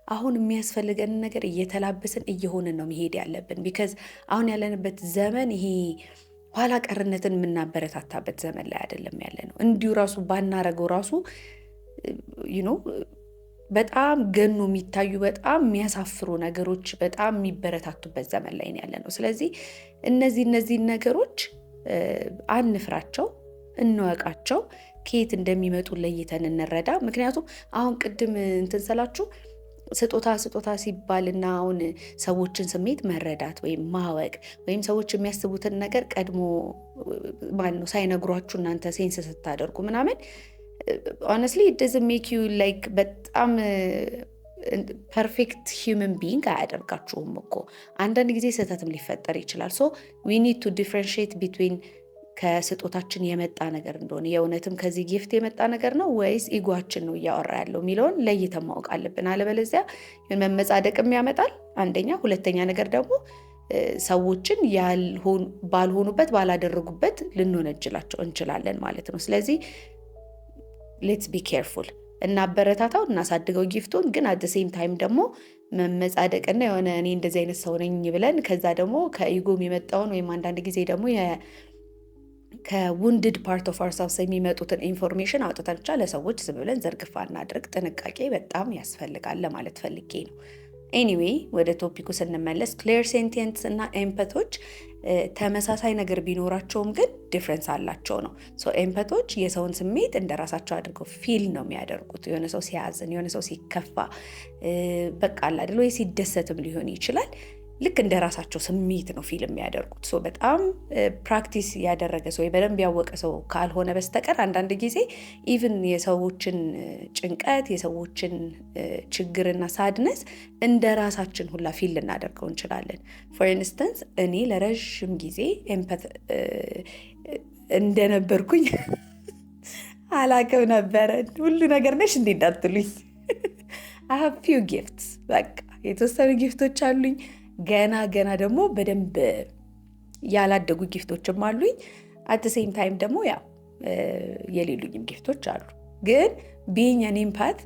አሁን የሚያስፈልገንን ነገር እየተላበስን እየሆንን ነው መሄድ ያለብን። ቢካዝ አሁን ያለንበት ዘመን ይሄ ኋላ ቀርነትን የምናበረታታበት ዘመን ላይ አይደለም ያለ ነው። እንዲሁ ራሱ ባናረገው ራሱ በጣም ገኖ የሚታዩ በጣም የሚያሳፍሩ ነገሮች በጣም የሚበረታቱበት ዘመን ላይ ያለ ነው። ስለዚህ እነዚህ ነገሮች አንፍራቸው፣ እንወቃቸው፣ ከየት እንደሚመጡ ለይተን እንረዳ። ምክንያቱም አሁን ቅድም እንትን ስላችሁ ስጦታ ሲባልና አሁን ሰዎችን ስሜት መረዳት ወይም ማወቅ ወይም ሰዎች የሚያስቡትን ነገር ቀድሞ ሳይነግሯችሁ እናንተ ሴንስ ስታደርጉ ምናምን honestly it doesn't make you like በጣም ፐርፌክት ሂውመን ቢንግ አያደርጋችሁም እኮ። አንዳንድ ጊዜ ስህተትም ሊፈጠር ይችላል። ሶ we need to differentiate between ከስጦታችን የመጣ ነገር እንደሆነ የእውነትም ከዚህ ጊፍት የመጣ ነገር ነው ወይስ ኢጓችን ነው እያወራ ያለው የሚለውን ለይተን ማወቅ አለብን። አለበለዚያ መመጻደቅም ያመጣል አንደኛ፣ ሁለተኛ ነገር ደግሞ ሰዎችን ባልሆኑበት ባላደረጉበት ልንወነጅላቸው እንችላለን ማለት ነው። ስለዚህ ሌትስ ቢ ኬርፉል፣ እናበረታታው፣ እናሳድገው ጊፍቱን። ግን አት ሴም ታይም ደግሞ መመጻደቅና የሆነ እኔ እንደዚህ አይነት ሰው ነኝ ብለን ከዛ ደግሞ ከኢጎም የመጣውን ወይም አንዳንድ ጊዜ ደግሞ ከውንድድ ፓርት ኦፍ አርሳውስ የሚመጡትን ኢንፎርሜሽን አውጥተን ብቻ ለሰዎች ዝም ብለን ዘርግፋ እናድርግ። ጥንቃቄ በጣም ያስፈልጋል ለማለት ፈልጌ ነው። ኤኒዌይ ወደ ቶፒኩ ስንመለስ ክሊር ሴንቴንስ እና ኤምፐቶች ተመሳሳይ ነገር ቢኖራቸውም ግን ዲፍረንስ አላቸው ነው። ሶ ኤምፐቶች የሰውን ስሜት እንደ ራሳቸው አድርገው ፊል ነው የሚያደርጉት። የሆነ ሰው ሲያዝን፣ የሆነ ሰው ሲከፋ፣ በቃ አለ አይደል ወይ ሲደሰትም ሊሆን ይችላል። ልክ እንደ ራሳቸው ስሜት ነው ፊልም የሚያደርጉት። ሶ በጣም ፕራክቲስ ያደረገ ሰው በደንብ ያወቀ ሰው ካልሆነ በስተቀር አንዳንድ ጊዜ ኢቭን የሰዎችን ጭንቀት የሰዎችን ችግርና ሳድነስ እንደ ራሳችን ሁላ ፊል ልናደርገው እንችላለን። ፎር ኢንስተንስ እኔ ለረዥም ጊዜ ኤምፓት እንደነበርኩኝ አላቅም ነበረ። ሁሉ ነገር ነሽ እንዴ እንዳትሉኝ። I have few gifts፣ በቃ የተወሰኑ ጊፍቶች አሉኝ። ገና ደግሞ በደንብ ያላደጉ ጊፍቶችም አሉኝ። አት ሴም ታይም ደግሞ ያው የሌሉኝም ጊፍቶች አሉ። ግን ቢይንግ አን ኤምፓት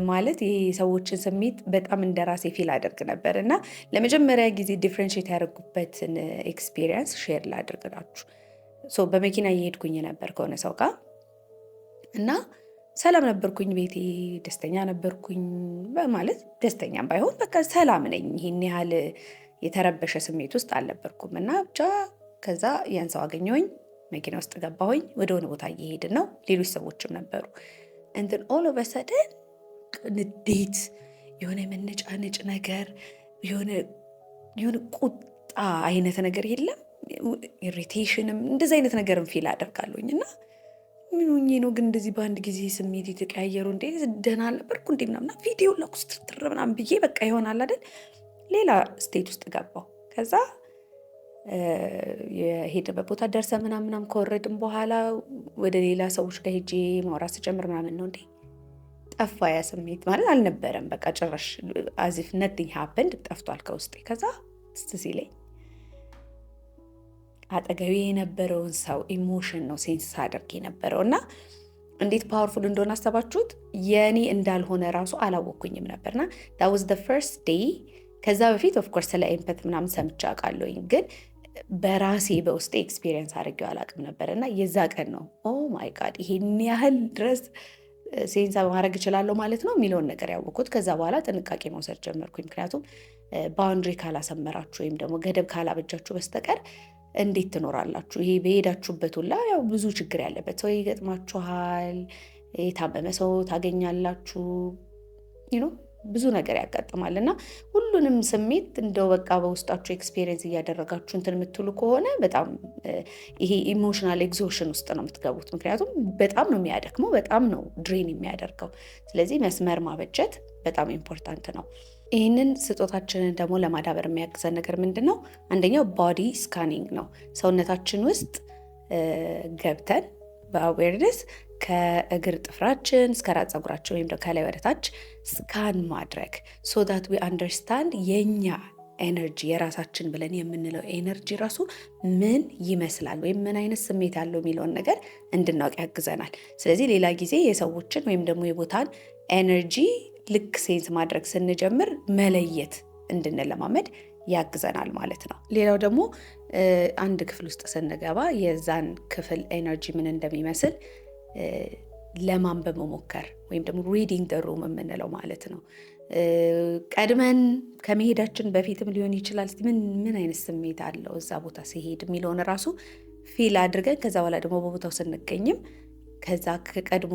ማለት ይሄ ሰዎችን ስሜት በጣም እንደራሴ ፊል አደርግ ነበር እና ለመጀመሪያ ጊዜ ዲፍረንሺየት ያደርጉበትን ኤክስፒሪየንስ ሼር ላድርግላችሁ። ሶ በመኪና እየሄድኩኝ ነበር ከሆነ ሰው ጋር እና ሰላም ነበርኩኝ፣ ቤቴ ደስተኛ ነበርኩኝ። ማለት ደስተኛም ባይሆን በቃ ሰላም ነኝ። ይሄን ያህል የተረበሸ ስሜት ውስጥ አልነበርኩም እና ብቻ ከዛ ያን ሰው አገኘሁኝ፣ መኪና ውስጥ ገባሁኝ። ወደ ሆነ ቦታ እየሄድን ነው፣ ሌሎች ሰዎችም ነበሩ። እንትን ኦል ኦፍ ሰደን ንዴት፣ የሆነ መነጫነጭ ነገር፣ የሆነ ቁጣ አይነት ነገር የለም፣ ኢሪቴሽንም እንደዚህ አይነት ነገርም ፊል አደርጋለሁኝ እና ምን ሆኜ ነው ግን እንደዚህ በአንድ ጊዜ ስሜት የተቀያየሩ? እንዴ ደህና አልነበርኩ እንዴ ምናምን ቪዲዮ ለኩስትር ምናምን ብዬ በቃ ይሆናል አይደል ሌላ ስቴት ውስጥ ገባው። ከዛ የሄደበት ቦታ ደርሰ ምናምናም ከወረድን በኋላ ወደ ሌላ ሰዎች ጋር ሄጄ ማውራት ስጀምር ምናምን ነው እንዴ ጠፋ ያ ስሜት ማለት አልነበረም። በቃ ጭራሽ አዚፍ ነቲንግ ሃፐንድ ጠፍቷል ከውስጤ። ከዛ ሲለኝ አጠገቤ የነበረውን ሰው ኢሞሽን ነው ሴንስ ሳደርግ የነበረው እና እንዴት ፓወርፉል እንደሆነ አሰባችሁት? የኔ እንዳልሆነ ራሱ አላወኩኝም ነበርና that was the first day። ከዛ በፊት ኦፍኮርስ ስለ ኤምፐት ምናምን ሰምቼ አውቃለሁኝ፣ ግን በራሴ በውስጤ ኤክስፒሪየንስ አድርጌው አላውቅም ነበር እና የዛ ቀን ነው ኦ ማይ ጋድ ይሄን ያህል ድረስ ሴንስ ማድረግ እችላለሁ ማለት ነው የሚለውን ነገር ያወቅኩት። ከዛ በኋላ ጥንቃቄ መውሰድ ጀመርኩኝ። ምክንያቱም ባውንድሪ ካላሰመራችሁ ወይም ደግሞ ገደብ ካላበጃችሁ በስተቀር እንዴት ትኖራላችሁ? ይሄ በሄዳችሁበት ሁላ ያው ብዙ ችግር ያለበት ሰው ይገጥማችኋል፣ የታመመ ሰው ታገኛላችሁ፣ ብዙ ነገር ያጋጥማል እና ሁሉንም ስሜት እንደው በቃ በውስጣችሁ ኤክስፔሪየንስ እያደረጋችሁ እንትን የምትሉ ከሆነ በጣም ይሄ ኢሞሽናል ኤግዞሽን ውስጥ ነው የምትገቡት። ምክንያቱም በጣም ነው የሚያደክመው፣ በጣም ነው ድሬን የሚያደርገው። ስለዚህ መስመር ማበጀት በጣም ኢምፖርታንት ነው። ይህንን ስጦታችንን ደግሞ ለማዳበር የሚያግዘን ነገር ምንድን ነው? አንደኛው ቦዲ ስካኒንግ ነው። ሰውነታችን ውስጥ ገብተን በአዌርነስ ከእግር ጥፍራችን እስከ ራስ ፀጉራችን ወይም ከላይ ወደታች ስካን ማድረግ ሶ ዳት ዊ አንደርስታንድ የኛ ኤነርጂ የራሳችን ብለን የምንለው ኤነርጂ ራሱ ምን ይመስላል ወይም ምን አይነት ስሜት ያለው የሚለውን ነገር እንድናውቅ ያግዘናል። ስለዚህ ሌላ ጊዜ የሰዎችን ወይም ደግሞ የቦታን ኤነርጂ ልክ ሴንስ ማድረግ ስንጀምር መለየት እንድንለማመድ ያግዘናል ማለት ነው። ሌላው ደግሞ አንድ ክፍል ውስጥ ስንገባ የዛን ክፍል ኤነርጂ ምን እንደሚመስል ለማንበብ መሞከር ወይም ደግሞ ሪዲንግ ደ ሩም የምንለው ማለት ነው። ቀድመን ከመሄዳችን በፊትም ሊሆን ይችላል ምን አይነት ስሜት አለው እዛ ቦታ ሲሄድ የሚለውን ራሱ ፊል አድርገን ከዛ በኋላ ደግሞ በቦታው ስንገኝም ከዛ ቀድሞ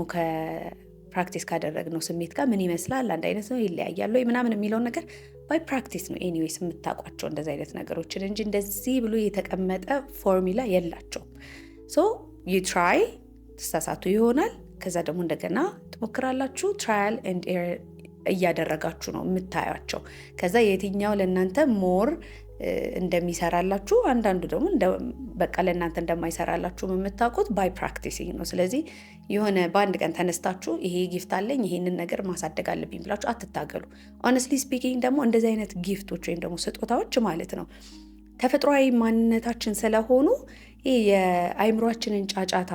ፕራክቲስ ካደረግነው ስሜት ጋር ምን ይመስላል፣ አንድ አይነት ነው ይለያያል ወይ ምናምን የሚለውን ነገር ባይ ፕራክቲስ ነው ኤኒዌይስ የምታውቋቸው እንደዚህ አይነት ነገሮችን እንጂ እንደዚህ ብሎ የተቀመጠ ፎርሙላ የላቸውም። ሶ ዩ ትራይ ተሳሳቱ ይሆናል። ከዛ ደግሞ እንደገና ትሞክራላችሁ። ትራያል ኤንድ ኤረር እያደረጋችሁ ነው የምታያቸው። ከዛ የትኛው ለእናንተ ሞር እንደሚሰራላችሁ አንዳንዱ ደግሞ በቃ ለእናንተ እንደማይሰራላችሁ የምታውቁት ባይ ፕራክቲሲንግ ነው። ስለዚህ የሆነ በአንድ ቀን ተነስታችሁ ይሄ ጊፍት አለኝ ይሄንን ነገር ማሳደግ አለብኝ ብላችሁ አትታገሉ። ሆነስትሊ ስፒኪንግ ደግሞ እንደዚህ አይነት ጊፍቶች ወይም ደግሞ ስጦታዎች ማለት ነው ተፈጥሯዊ ማንነታችን ስለሆኑ ይሄ የአይምሯችንን ጫጫታ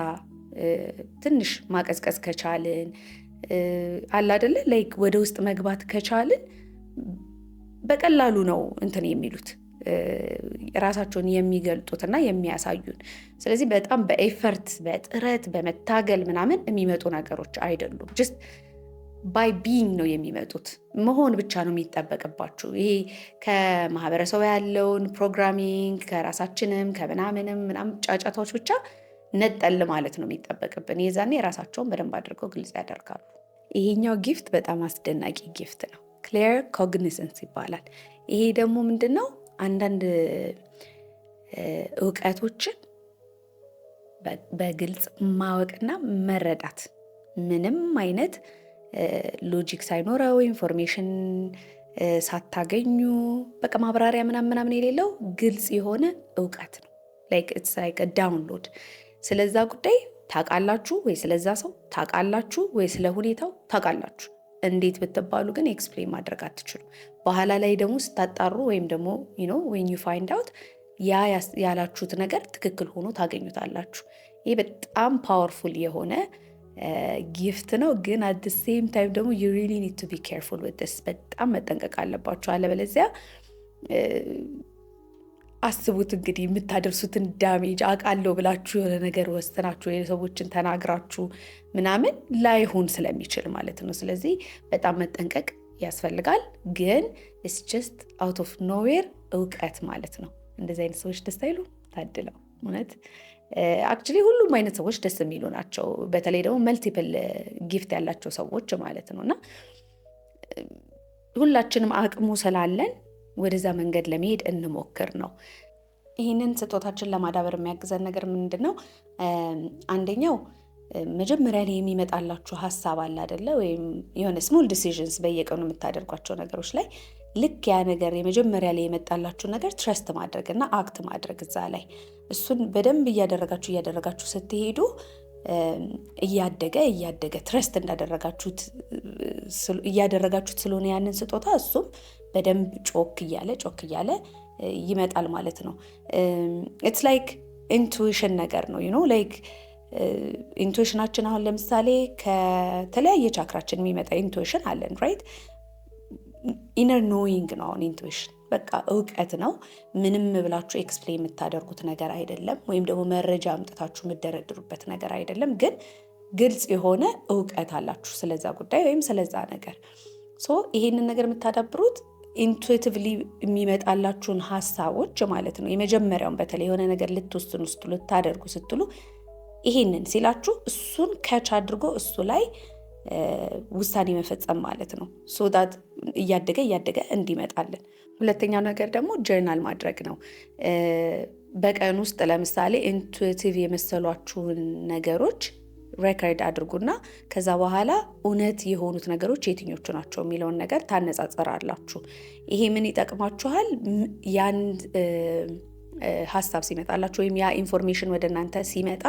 ትንሽ ማቀዝቀዝ ከቻልን አለ አይደለ ላይክ ወደ ውስጥ መግባት ከቻልን በቀላሉ ነው እንትን የሚሉት ራሳቸውን የሚገልጡትና የሚያሳዩን። ስለዚህ በጣም በኤፈርት በጥረት በመታገል ምናምን የሚመጡ ነገሮች አይደሉም። ጀስት ባይ ቢንግ ነው የሚመጡት። መሆን ብቻ ነው የሚጠበቅባችሁ። ይሄ ከማህበረሰቡ ያለውን ፕሮግራሚንግ ከራሳችንም ከምናምንም ምናምን ጫጫታዎች ብቻ ነጠል ማለት ነው የሚጠበቅብን። የዛኔ ራሳቸውን በደንብ አድርገው ግልጽ ያደርጋሉ። ይሄኛው ጊፍት በጣም አስደናቂ ጊፍት ነው። ክሊር ኮግኒሰንስ ይባላል። ይሄ ደግሞ ምንድን ነው? አንዳንድ እውቀቶችን በግልጽ ማወቅና መረዳት ምንም አይነት ሎጂክ ሳይኖረው ኢንፎርሜሽን ሳታገኙ በቃ ማብራሪያ ምናምን የሌለው ግልጽ የሆነ እውቀት ነው። ላይክ ኢትስ ላይክ ዳውንሎድ። ስለዛ ጉዳይ ታውቃላችሁ ወይ? ስለዛ ሰው ታውቃላችሁ ወይ? ስለ ሁኔታው ታውቃላችሁ። እንዴት ብትባሉ ግን ኤክስፕሌን ማድረግ አትችሉ። በኋላ ላይ ደግሞ ስታጣሩ ወይም ደግሞ when you find out ያ ያላችሁት ነገር ትክክል ሆኖ ታገኙታላችሁ። ይህ በጣም ፓወርፉል የሆነ ጊፍት ነው። ግን at the same time ደግሞ you really need to be careful with this። በጣም መጠንቀቅ አለባችሁ። አለበለዚያ አስቡት እንግዲህ የምታደርሱትን ዳሜጅ አውቃለሁ ብላችሁ የሆነ ነገር ወስናችሁ የሰዎችን ተናግራችሁ ምናምን ላይሆን ስለሚችል ማለት ነው። ስለዚህ በጣም መጠንቀቅ ያስፈልጋል። ግን it's just out of nowhere እውቀት ማለት ነው። እንደዚህ አይነት ሰዎች ደስ አይሉ? ታድለው እውነት። አክቹሊ ሁሉም አይነት ሰዎች ደስ የሚሉ ናቸው። በተለይ ደግሞ መልቲፕል ጊፍት ያላቸው ሰዎች ማለት ነው። እና ሁላችንም አቅሙ ስላለን ወደዛ መንገድ ለመሄድ እንሞክር ነው። ይህንን ስጦታችን ለማዳበር የሚያግዘን ነገር ምንድን ነው? አንደኛው መጀመሪያ ላይ የሚመጣላችሁ ሀሳብ አለ አይደለ? ወይም የሆነ ስሞል ዲሲዥንስ በየቀኑ የምታደርጓቸው ነገሮች ላይ ልክ ያ ነገር የመጀመሪያ ላይ የመጣላችሁ ነገር ትረስት ማድረግ እና አክት ማድረግ እዛ ላይ እሱን በደንብ እያደረጋችሁ ስትሄዱ እያደገ ትረስት እያደረጋችሁት ስለሆነ ያንን ስጦታ እሱም በደንብ ጮክ እያለ ይመጣል ማለት ነው። ኢትስ ላይክ ኢንቱዊሽን ነገር ነው ላይክ ኢንቱዊሽናችን አሁን ለምሳሌ ከተለያየ ቻክራችን የሚመጣ ኢንቱዊሽን አለን ራይት። ኢነር ኖዊንግ ነው አሁን ኢንቱዊሽን በቃ እውቀት ነው። ምንም ብላችሁ ኤክስፕሌን የምታደርጉት ነገር አይደለም፣ ወይም ደግሞ መረጃ አምጥታችሁ የምደረድሩበት ነገር አይደለም። ግን ግልጽ የሆነ እውቀት አላችሁ ስለዛ ጉዳይ ወይም ስለዛ ነገር። ይሄንን ነገር የምታዳብሩት ኢንቱዊቲቭሊ የሚመጣላችሁን ሀሳቦች ማለት ነው። የመጀመሪያውን በተለይ የሆነ ነገር ልትወስኑ ልታደርጉ ስትሉ ይሄንን ሲላችሁ እሱን ከች አድርጎ እሱ ላይ ውሳኔ መፈጸም ማለት ነው። ሶዳት እያደገ እንዲመጣልን። ሁለተኛው ነገር ደግሞ ጀርናል ማድረግ ነው። በቀን ውስጥ ለምሳሌ ኢንቱዊቲቭ የመሰሏችሁን ነገሮች ሬከርድ አድርጉና ከዛ በኋላ እውነት የሆኑት ነገሮች የትኞቹ ናቸው የሚለውን ነገር ታነጻጽራላችሁ። ይሄ ምን ይጠቅማችኋል? ያን ሀሳብ ሲመጣላችሁ ወይም ያ ኢንፎርሜሽን ወደ እናንተ ሲመጣ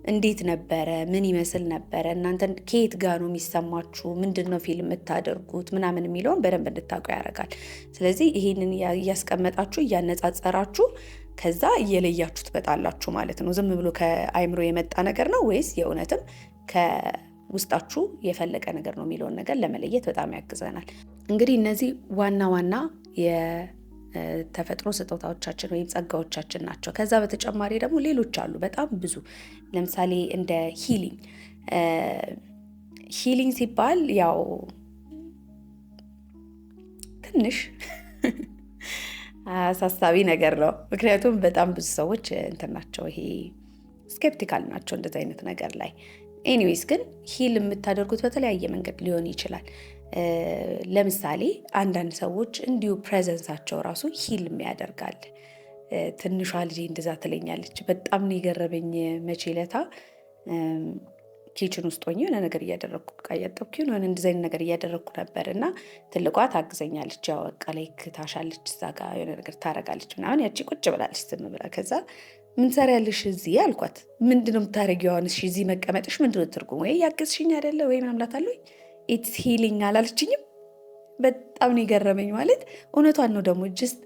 እንዴት ነበረ፣ ምን ይመስል ነበረ፣ እናንተ ከየት ጋር ነው የሚሰማችሁ፣ ምንድን ነው ፊልም የምታደርጉት ምናምን የሚለውን በደንብ እንድታውቁ ያደርጋል። ስለዚህ ይሄንን እያስቀመጣችሁ እያነጻጸራችሁ ከዛ እየለያችሁ ትመጣላችሁ ማለት ነው። ዝም ብሎ ከአይምሮ የመጣ ነገር ነው ወይስ የእውነትም ከውስጣችሁ የፈለቀ ነገር ነው የሚለውን ነገር ለመለየት በጣም ያግዘናል። እንግዲህ እነዚህ ዋና ዋና የተፈጥሮ ስጦታዎቻችን ወይም ጸጋዎቻችን ናቸው። ከዛ በተጨማሪ ደግሞ ሌሎች አሉ በጣም ብዙ። ለምሳሌ እንደ ሂሊንግ ሲባል ያው ትንሽ አሳሳቢ ነገር ነው። ምክንያቱም በጣም ብዙ ሰዎች እንትን ናቸው፣ ይሄ ስኬፕቲካል ናቸው እንደዚህ አይነት ነገር ላይ። ኤኒዌይስ ግን ሂል የምታደርጉት በተለያየ መንገድ ሊሆን ይችላል። ለምሳሌ አንዳንድ ሰዎች እንዲሁ ፕሬዘንሳቸው ራሱ ሂል ያደርጋል። ትንሿ ልጄ እንደዛ ትለኛለች። በጣም ነው የገረመኝ። መቼ ለታ ኪችን ውስጥ ሆኜ የሆነ ነገር እያደረግኩ ቃያጠብኩ የሆነ እንደዚህ አይነት ነገር እያደረግኩ ነበር እና ትልቋ ታግዘኛለች። ያው በቃ ላይ ታሻለች፣ እዛ ጋር የሆነ ነገር ታረጋለች ምናምን። ያቺ ቁጭ ብላለች ዝም ብላ። ከዛ ምን ትሰሪያለሽ እዚህ አልኳት። ምንድነው የምታደርጊው አሁን? እሺ እዚህ መቀመጥሽ ምንድነው ትርጉም? ወይ ያግዝሽኝ አይደለ ወይ ምናምን እላታለሁ። ኢትስ ሂሊንግ አላለችኝም። በጣም ነው የገረመኝ። ማለት እውነቷን ነው ደግሞ ጅስት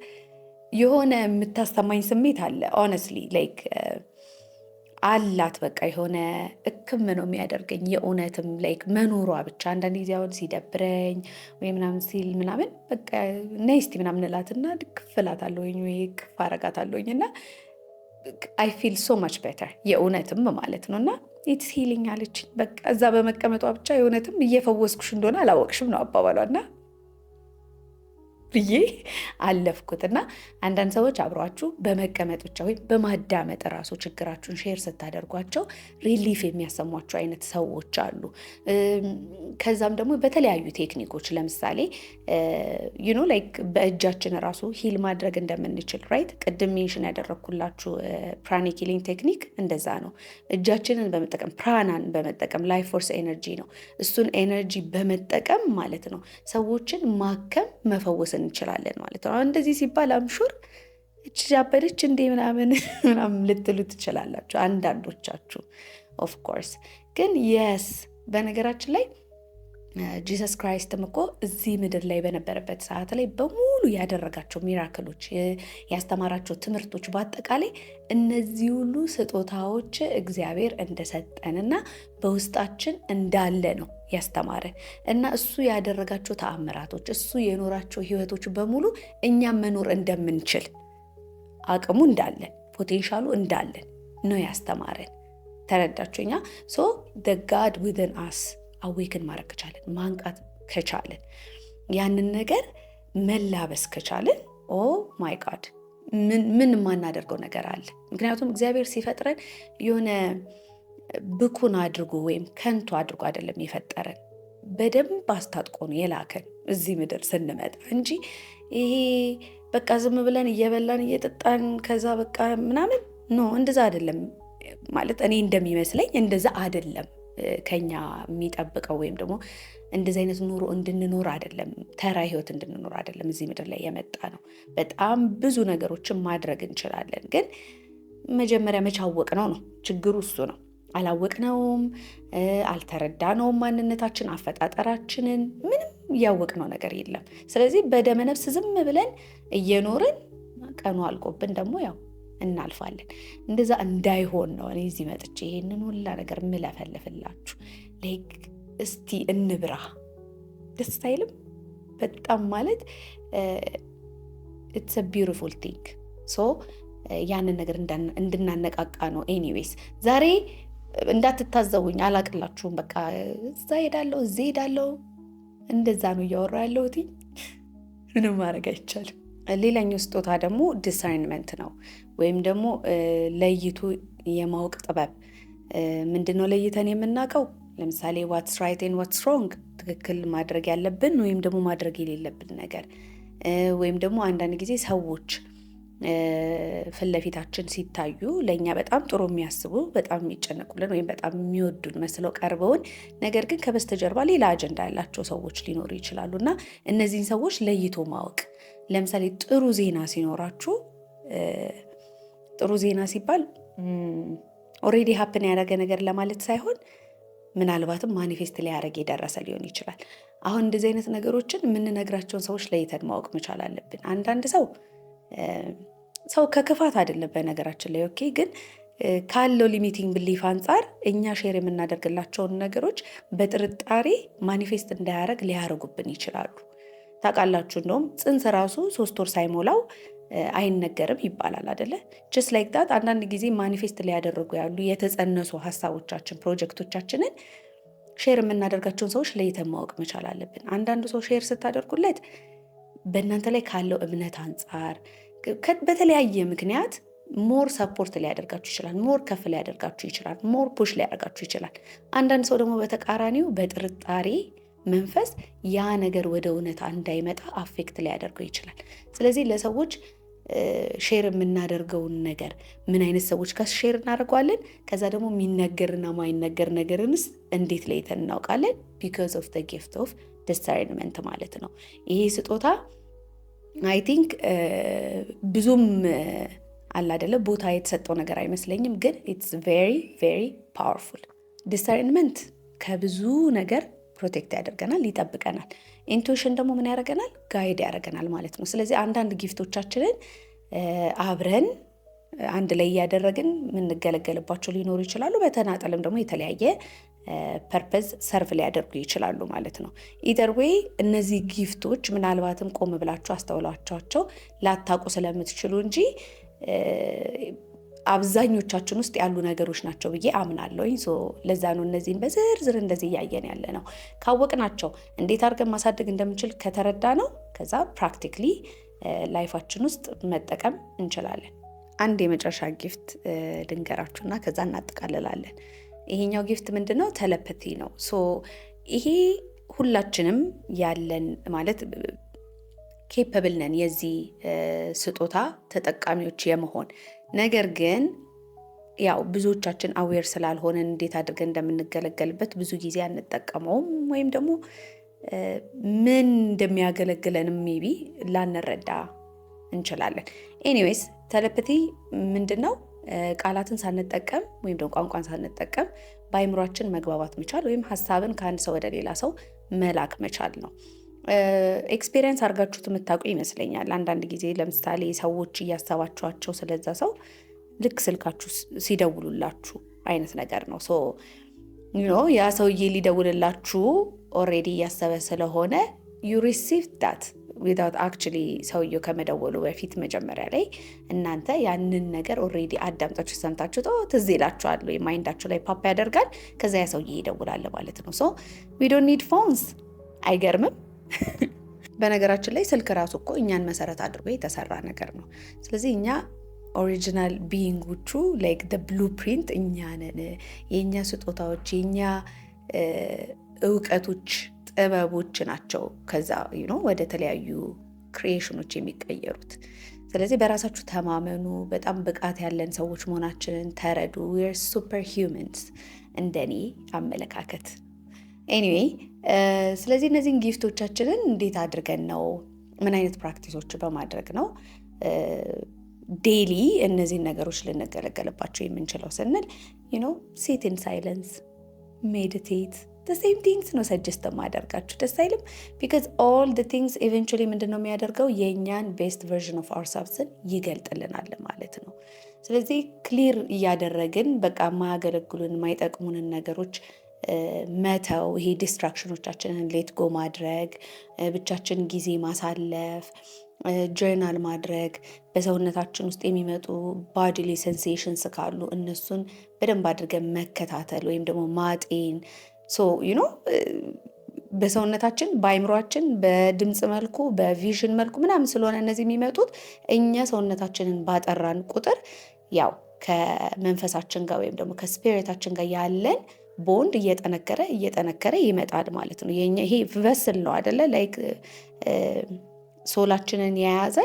የሆነ የምታሰማኝ ስሜት አለ ሆነስትሊ ላይክ አላት። በቃ የሆነ እክም ነው የሚያደርገኝ የእውነትም ላይክ መኖሯ ብቻ። አንዳንድ ጊዜ አሁን ሲደብረኝ ወይ ምናምን ሲል ምናምን በቃ ነይ እስቲ ምናምን እላትና ድክፍ እላታለሁኝ ወይ ክፍ አረጋታለሁኝ እና አይ ፊል ሶ ማች ቤተር የእውነትም ማለት ነው። እና ኢትስ ሂሊንግ አለችኝ። በቃ እዛ በመቀመጧ ብቻ የእውነትም እየፈወስኩሽ እንደሆነ አላወቅሽም ነው አባባሏና ብዬ አለፍኩትና አንዳንድ ሰዎች አብሯችሁ በመቀመጥ ብቻ ወይም በማዳመጥ ራሱ ችግራችሁን ሼር ስታደርጓቸው ሪሊፍ የሚያሰሟቸው አይነት ሰዎች አሉ። ከዛም ደግሞ በተለያዩ ቴክኒኮች ለምሳሌ ላይክ በእጃችን ራሱ ሂል ማድረግ እንደምንችል ራይት። ቅድም ሜንሽን ያደረግኩላችሁ ፕራኒክ ሂሊንግ ቴክኒክ እንደዛ ነው። እጃችንን በመጠቀም ፕራናን በመጠቀም ላይፍ ፎርስ ኤነርጂ ነው። እሱን ኤነርጂ በመጠቀም ማለት ነው ሰዎችን ማከም መፈወስ እንችላለን ማለት ነው። እንደዚህ ሲባል አምሹር እቺ ያበደች እንዴ ምናምን ልትሉ ትችላላችሁ አንዳንዶቻችሁ። ኦፍ ኮርስ ግን የስ በነገራችን ላይ ጂሰስ ክራይስትም እኮ እዚህ ምድር ላይ በነበረበት ሰዓት ላይ በሙሉ ያደረጋቸው ሚራክሎች፣ ያስተማራቸው ትምህርቶች በአጠቃላይ እነዚህ ሁሉ ስጦታዎች እግዚአብሔር እንደሰጠንና በውስጣችን እንዳለ ነው ያስተማረን እና እሱ ያደረጋቸው ተአምራቶች፣ እሱ የኖራቸው ህይወቶች በሙሉ እኛም መኖር እንደምንችል አቅሙ እንዳለን፣ ፖቴንሻሉ እንዳለን ነው ያስተማረን። ተረዳችሁኛ? ሶ the God within us አዌክን ማድረግ ከቻለን፣ ማንቃት ከቻለን፣ ያንን ነገር መላበስ ከቻለን ኦ ማይ ጋድ ምን የማናደርገው ነገር አለ? ምክንያቱም እግዚአብሔር ሲፈጥረን የሆነ ብኩን አድርጎ ወይም ከንቱ አድርጎ አይደለም የፈጠረን። በደንብ አስታጥቆ ነው የላከን እዚህ ምድር ስንመጣ እንጂ ይሄ በቃ ዝም ብለን እየበላን እየጠጣን ከዛ በቃ ምናምን ኖ፣ እንደዛ አይደለም። ማለት እኔ እንደሚመስለኝ እንደዛ አይደለም ከኛ የሚጠብቀው ወይም ደግሞ እንደዚህ አይነት ኑሮ እንድንኖር አይደለም፣ ተራ ህይወት እንድንኖር አይደለም እዚህ ምድር ላይ የመጣ ነው። በጣም ብዙ ነገሮችን ማድረግ እንችላለን፣ ግን መጀመሪያ መቻወቅ ነው ችግሩ። እሱ ነው። አላወቅነውም፣ አልተረዳነውም። ማንነታችን፣ አፈጣጠራችንን ምንም እያወቅነው ነገር የለም። ስለዚህ በደመ ነፍስ ዝም ብለን እየኖርን ቀኑ አልቆብን ደግሞ ያው እናልፋለን። እንደዛ እንዳይሆን ነው እኔ እዚህ መጥቼ ይሄንን ሁላ ነገር ምለፈልፍላችሁ። ላይክ እስቲ እንብራ። ደስ አይልም? በጣም ማለት ኢትስ አ ቢዩቲፉል ቲንግ። ሶ ያንን ነገር እንድናነቃቃ ነው። ኤኒዌይስ ዛሬ እንዳትታዘቡኝ አላቅላችሁም። በቃ እዛ ሄዳለሁ እዚህ ሄዳለሁ እንደዛ ነው እያወራ ያለሁት። ምንም ማድረግ አይቻልም። ሌላኛው ስጦታ ደግሞ ዲሰርንመንት ነው፣ ወይም ደግሞ ለይቶ የማወቅ ጥበብ። ምንድነው ለይተን የምናውቀው? ለምሳሌ ዋትስ ራይት ኤንድ ዋትስ ሮንግ፣ ትክክል ማድረግ ያለብን ወይም ደግሞ ማድረግ የሌለብን ነገር። ወይም ደግሞ አንዳንድ ጊዜ ሰዎች ፊት ለፊታችን ሲታዩ ለእኛ በጣም ጥሩ የሚያስቡ፣ በጣም የሚጨነቁልን ወይም በጣም የሚወዱን መስለው ቀርበውን፣ ነገር ግን ከበስተጀርባ ሌላ አጀንዳ ያላቸው ሰዎች ሊኖሩ ይችላሉ እና እነዚህን ሰዎች ለይቶ ማወቅ። ለምሳሌ ጥሩ ዜና ሲኖራችሁ፣ ጥሩ ዜና ሲባል ኦልሬዲ ሀፕን ያደረገ ነገር ለማለት ሳይሆን ምናልባትም ማኒፌስት ሊያደርግ የደረሰ ሊሆን ይችላል። አሁን እንደዚህ አይነት ነገሮችን የምንነግራቸውን ሰዎች ለይተን ማወቅ መቻል አለብን። አንዳንድ ሰው ከክፋት አይደለም በነገራችን ላይ ኦኬ፣ ግን ካለው ሊሚቲንግ ብሊፍ አንጻር እኛ ሼር የምናደርግላቸውን ነገሮች በጥርጣሬ ማኒፌስት እንዳያደርግ ሊያደርጉብን ይችላሉ። ታውቃላችሁ፣ እንደውም ጽንስ ራሱ 3 ወር ሳይሞላው አይነገርም ይባላል አይደለ? ጀስት ላይክ ዳት አንዳንድ ጊዜ ማኒፌስት ሊያደርጉ ያሉ የተጸነሱ ሀሳቦቻችን፣ ፕሮጀክቶቻችንን ሼር የምናደርጋቸውን ሰዎች ለይተን ማወቅ መቻል አለብን። አንዳንዱ ሰው ሼር ስታደርጉለት በእናንተ ላይ ካለው እምነት አንጻር በተለያየ ምክንያት ሞር ሰፖርት ሊያደርጋችሁ ይችላል፣ ሞር ከፍ ሊያደርጋችሁ ይችላል፣ ሞር ፑሽ ሊያደርጋችሁ ይችላል። አንዳንድ ሰው ደግሞ በተቃራኒው በጥርጣሬ መንፈስ ያ ነገር ወደ እውነታ እንዳይመጣ አፌክት ሊያደርገው ይችላል። ስለዚህ ለሰዎች ሼር የምናደርገውን ነገር ምን አይነት ሰዎች ጋር ሼር እናደርገዋለን፣ ከዛ ደግሞ የሚነገርና ማይነገር ነገርንስ እንዴት ለይተን እናውቃለን? ቢኮዝ ኦፍ ዘ ጊፍት ኦፍ ዲሰርንመንት ማለት ነው። ይሄ ስጦታ አይ ቲንክ ብዙም አላደለ ቦታ የተሰጠው ነገር አይመስለኝም፣ ግን ኢትስ ቬሪ ቬሪ ፓወርፉል። ዲሰርንመንት ከብዙ ነገር ፕሮቴክት ያደርገናል፣ ይጠብቀናል። ኢንቱዊሽን ደግሞ ምን ያደርገናል? ጋይድ ያደርገናል ማለት ነው። ስለዚህ አንዳንድ ጊፍቶቻችንን አብረን አንድ ላይ እያደረግን የምንገለገልባቸው ሊኖሩ ይችላሉ። በተናጠልም ደግሞ የተለያየ ፐርፐዝ ሰርቭ ሊያደርጉ ይችላሉ ማለት ነው። ኢዘር ዌይ እነዚህ ጊፍቶች ምናልባትም ቆም ብላችሁ አስተውላችኋቸው ላታውቁ ስለምትችሉ እንጂ አብዛኞቻችን ውስጥ ያሉ ነገሮች ናቸው ብዬ አምናለሁኝ። ለዛ ነው እነዚህን በዝርዝር እንደዚህ እያየን ያለ ነው። ካወቅናቸው እንዴት አድርገን ማሳደግ እንደምንችል ከተረዳ ነው ከዛ ፕራክቲክሊ ላይፋችን ውስጥ መጠቀም እንችላለን። አንድ የመጨረሻ ጊፍት ልንገራችሁና ከዛ እናጠቃልላለን። ይሄኛው ጊፍት ምንድነው? ቴሌፓቲ ነው። ይሄ ሁላችንም ያለን ማለት ኬፐብል ነን የዚህ ስጦታ ተጠቃሚዎች የመሆን ነገር ግን ያው ብዙዎቻችን አዌር ስላልሆነን እንዴት አድርገን እንደምንገለገልበት ብዙ ጊዜ አንጠቀመውም፣ ወይም ደግሞ ምን እንደሚያገለግለንም ሜቢ ላንረዳ እንችላለን። ኤኒዌይስ ቴሌፓቲ ምንድነው? ቃላትን ሳንጠቀም ወይም ደግሞ ቋንቋን ሳንጠቀም በአይምሯችን መግባባት መቻል ወይም ሀሳብን ከአንድ ሰው ወደ ሌላ ሰው መላክ መቻል ነው። ኤክስፔሪየንስ አድርጋችሁት የምታውቁ ይመስለኛል። አንዳንድ ጊዜ ለምሳሌ ሰዎች እያሰባችኋቸው ስለዛ ሰው ልክ ስልካችሁ ሲደውሉላችሁ አይነት ነገር ነው። ያ ሰውዬ ሊደውልላችሁ ኦልሬዲ እያሰበ ስለሆነ you received that without actually ሰውየው ከመደወሉ በፊት መጀመሪያ ላይ እናንተ ያንን ነገር ኦልሬዲ አዳምጣችሁ ሰምታችሁ ትዝ ይላችኋል ወይ ማይንዳችሁ ላይ ፓፕ ያደርጋል። ከዛ ያ ሰውዬ ይደውላል ማለት ነው። we don't need phones። አይገርምም? በነገራችን ላይ ስልክ ራሱ እኮ እኛን መሰረት አድርጎ የተሰራ ነገር ነው። ስለዚህ እኛ ኦሪጂናል ቢይንጎቹ ላይክ the blueprint እኛ ነን። የኛ ስጦታዎች፣ የኛ እውቀቶች፣ ጥበቦች ናቸው ከዛ ወደ ተለያዩ ክሪኤሽኖች የሚቀየሩት። ስለዚህ በራሳችሁ ተማመኑ። በጣም ብቃት ያለን ሰዎች መሆናችንን ተረዱ። ዊር ሱፐር ሂውመንስ እንደኔ አመለካከት። ኤኒዌይ ስለዚህ እነዚህን ጊፍቶቻችንን እንዴት አድርገን ነው ምን አይነት ፕራክቲሶች በማድረግ ነው ዴይሊ እነዚህን ነገሮች ልንገለገልባቸው የምንችለው ስንል ሲት ኢን ሳይለንስ ሜዲቴት ሴም ቲንግስ ነው ሰጀስት ማደርጋችሁ። ደስ አይልም? ቢካዝ ኦል ደ ቲንግስ ኤቨንቹዋሊ ምንድን ነው የሚያደርገው የእኛን ቤስት ቨርዥን ኦፍ አውርሳልቭስን ይገልጥልናል ማለት ነው። ስለዚህ ክሊር እያደረግን በቃ የማያገለግሉን የማይጠቅሙንን ነገሮች መተው፣ ይሄ ዲስትራክሽኖቻችንን ሌት ጎ ማድረግ፣ ብቻችን ጊዜ ማሳለፍ፣ ጆርናል ማድረግ፣ በሰውነታችን ውስጥ የሚመጡ ባዲሊ ሴንሴሽንስ ካሉ እነሱን በደንብ አድርገን መከታተል ወይም ደግሞ ማጤን በሰውነታችን በአይምሯችን በድምፅ መልኩ በቪዥን መልኩ ምናምን ስለሆነ እነዚህ የሚመጡት እኛ ሰውነታችንን ባጠራን ቁጥር ያው ከመንፈሳችን ጋር ወይም ደግሞ ከስፒሪታችን ጋር ያለን ቦንድ እየጠነከረ ይመጣል ማለት ነው። ይሄ ቨስል ነው አይደለ? ላይክ ሶላችንን የያዘ።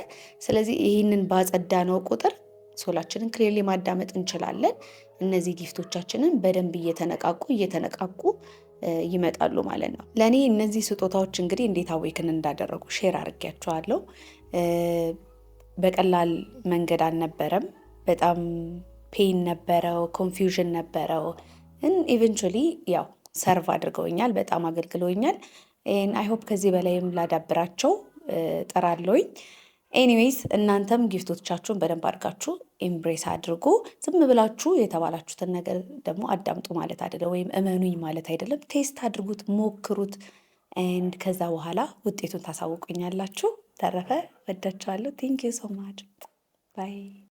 ስለዚህ ይህንን ባጸዳነው ቁጥር ሶላችንን ክሊርሊ ማዳመጥ እንችላለን። እነዚህ ጊፍቶቻችንን በደንብ እየተነቃቁ ይመጣሉ ማለት ነው። ለእኔ እነዚህ ስጦታዎች እንግዲህ እንዴት አዌክን እንዳደረጉ ሼር አድርጌያቸዋለሁ። በቀላል መንገድ አልነበረም። በጣም ፔን ነበረው፣ ኮንፊውዥን ነበረው። ኢቨንቹዋሊ ያው ሰርቭ አድርገውኛል፣ በጣም አገልግለውኛል። አይ ሆፕ ከዚህ በላይም ላዳብራቸው ጥራለሁኝ። ኤኒዌይስ እናንተም ጊፍቶቻችሁን በደንብ አድርጋችሁ ኤምብሬስ አድርጎ ዝም ብላችሁ የተባላችሁትን ነገር ደግሞ አዳምጡ ማለት አይደለም፣ ወይም እመኑኝ ማለት አይደለም። ቴስት አድርጉት፣ ሞክሩት። ኤንድ ከዛ በኋላ ውጤቱን ታሳውቁኛላችሁ። ተረፈ ወዳችኋለሁ። ቴንክ ዩ ሶ ማች ባይ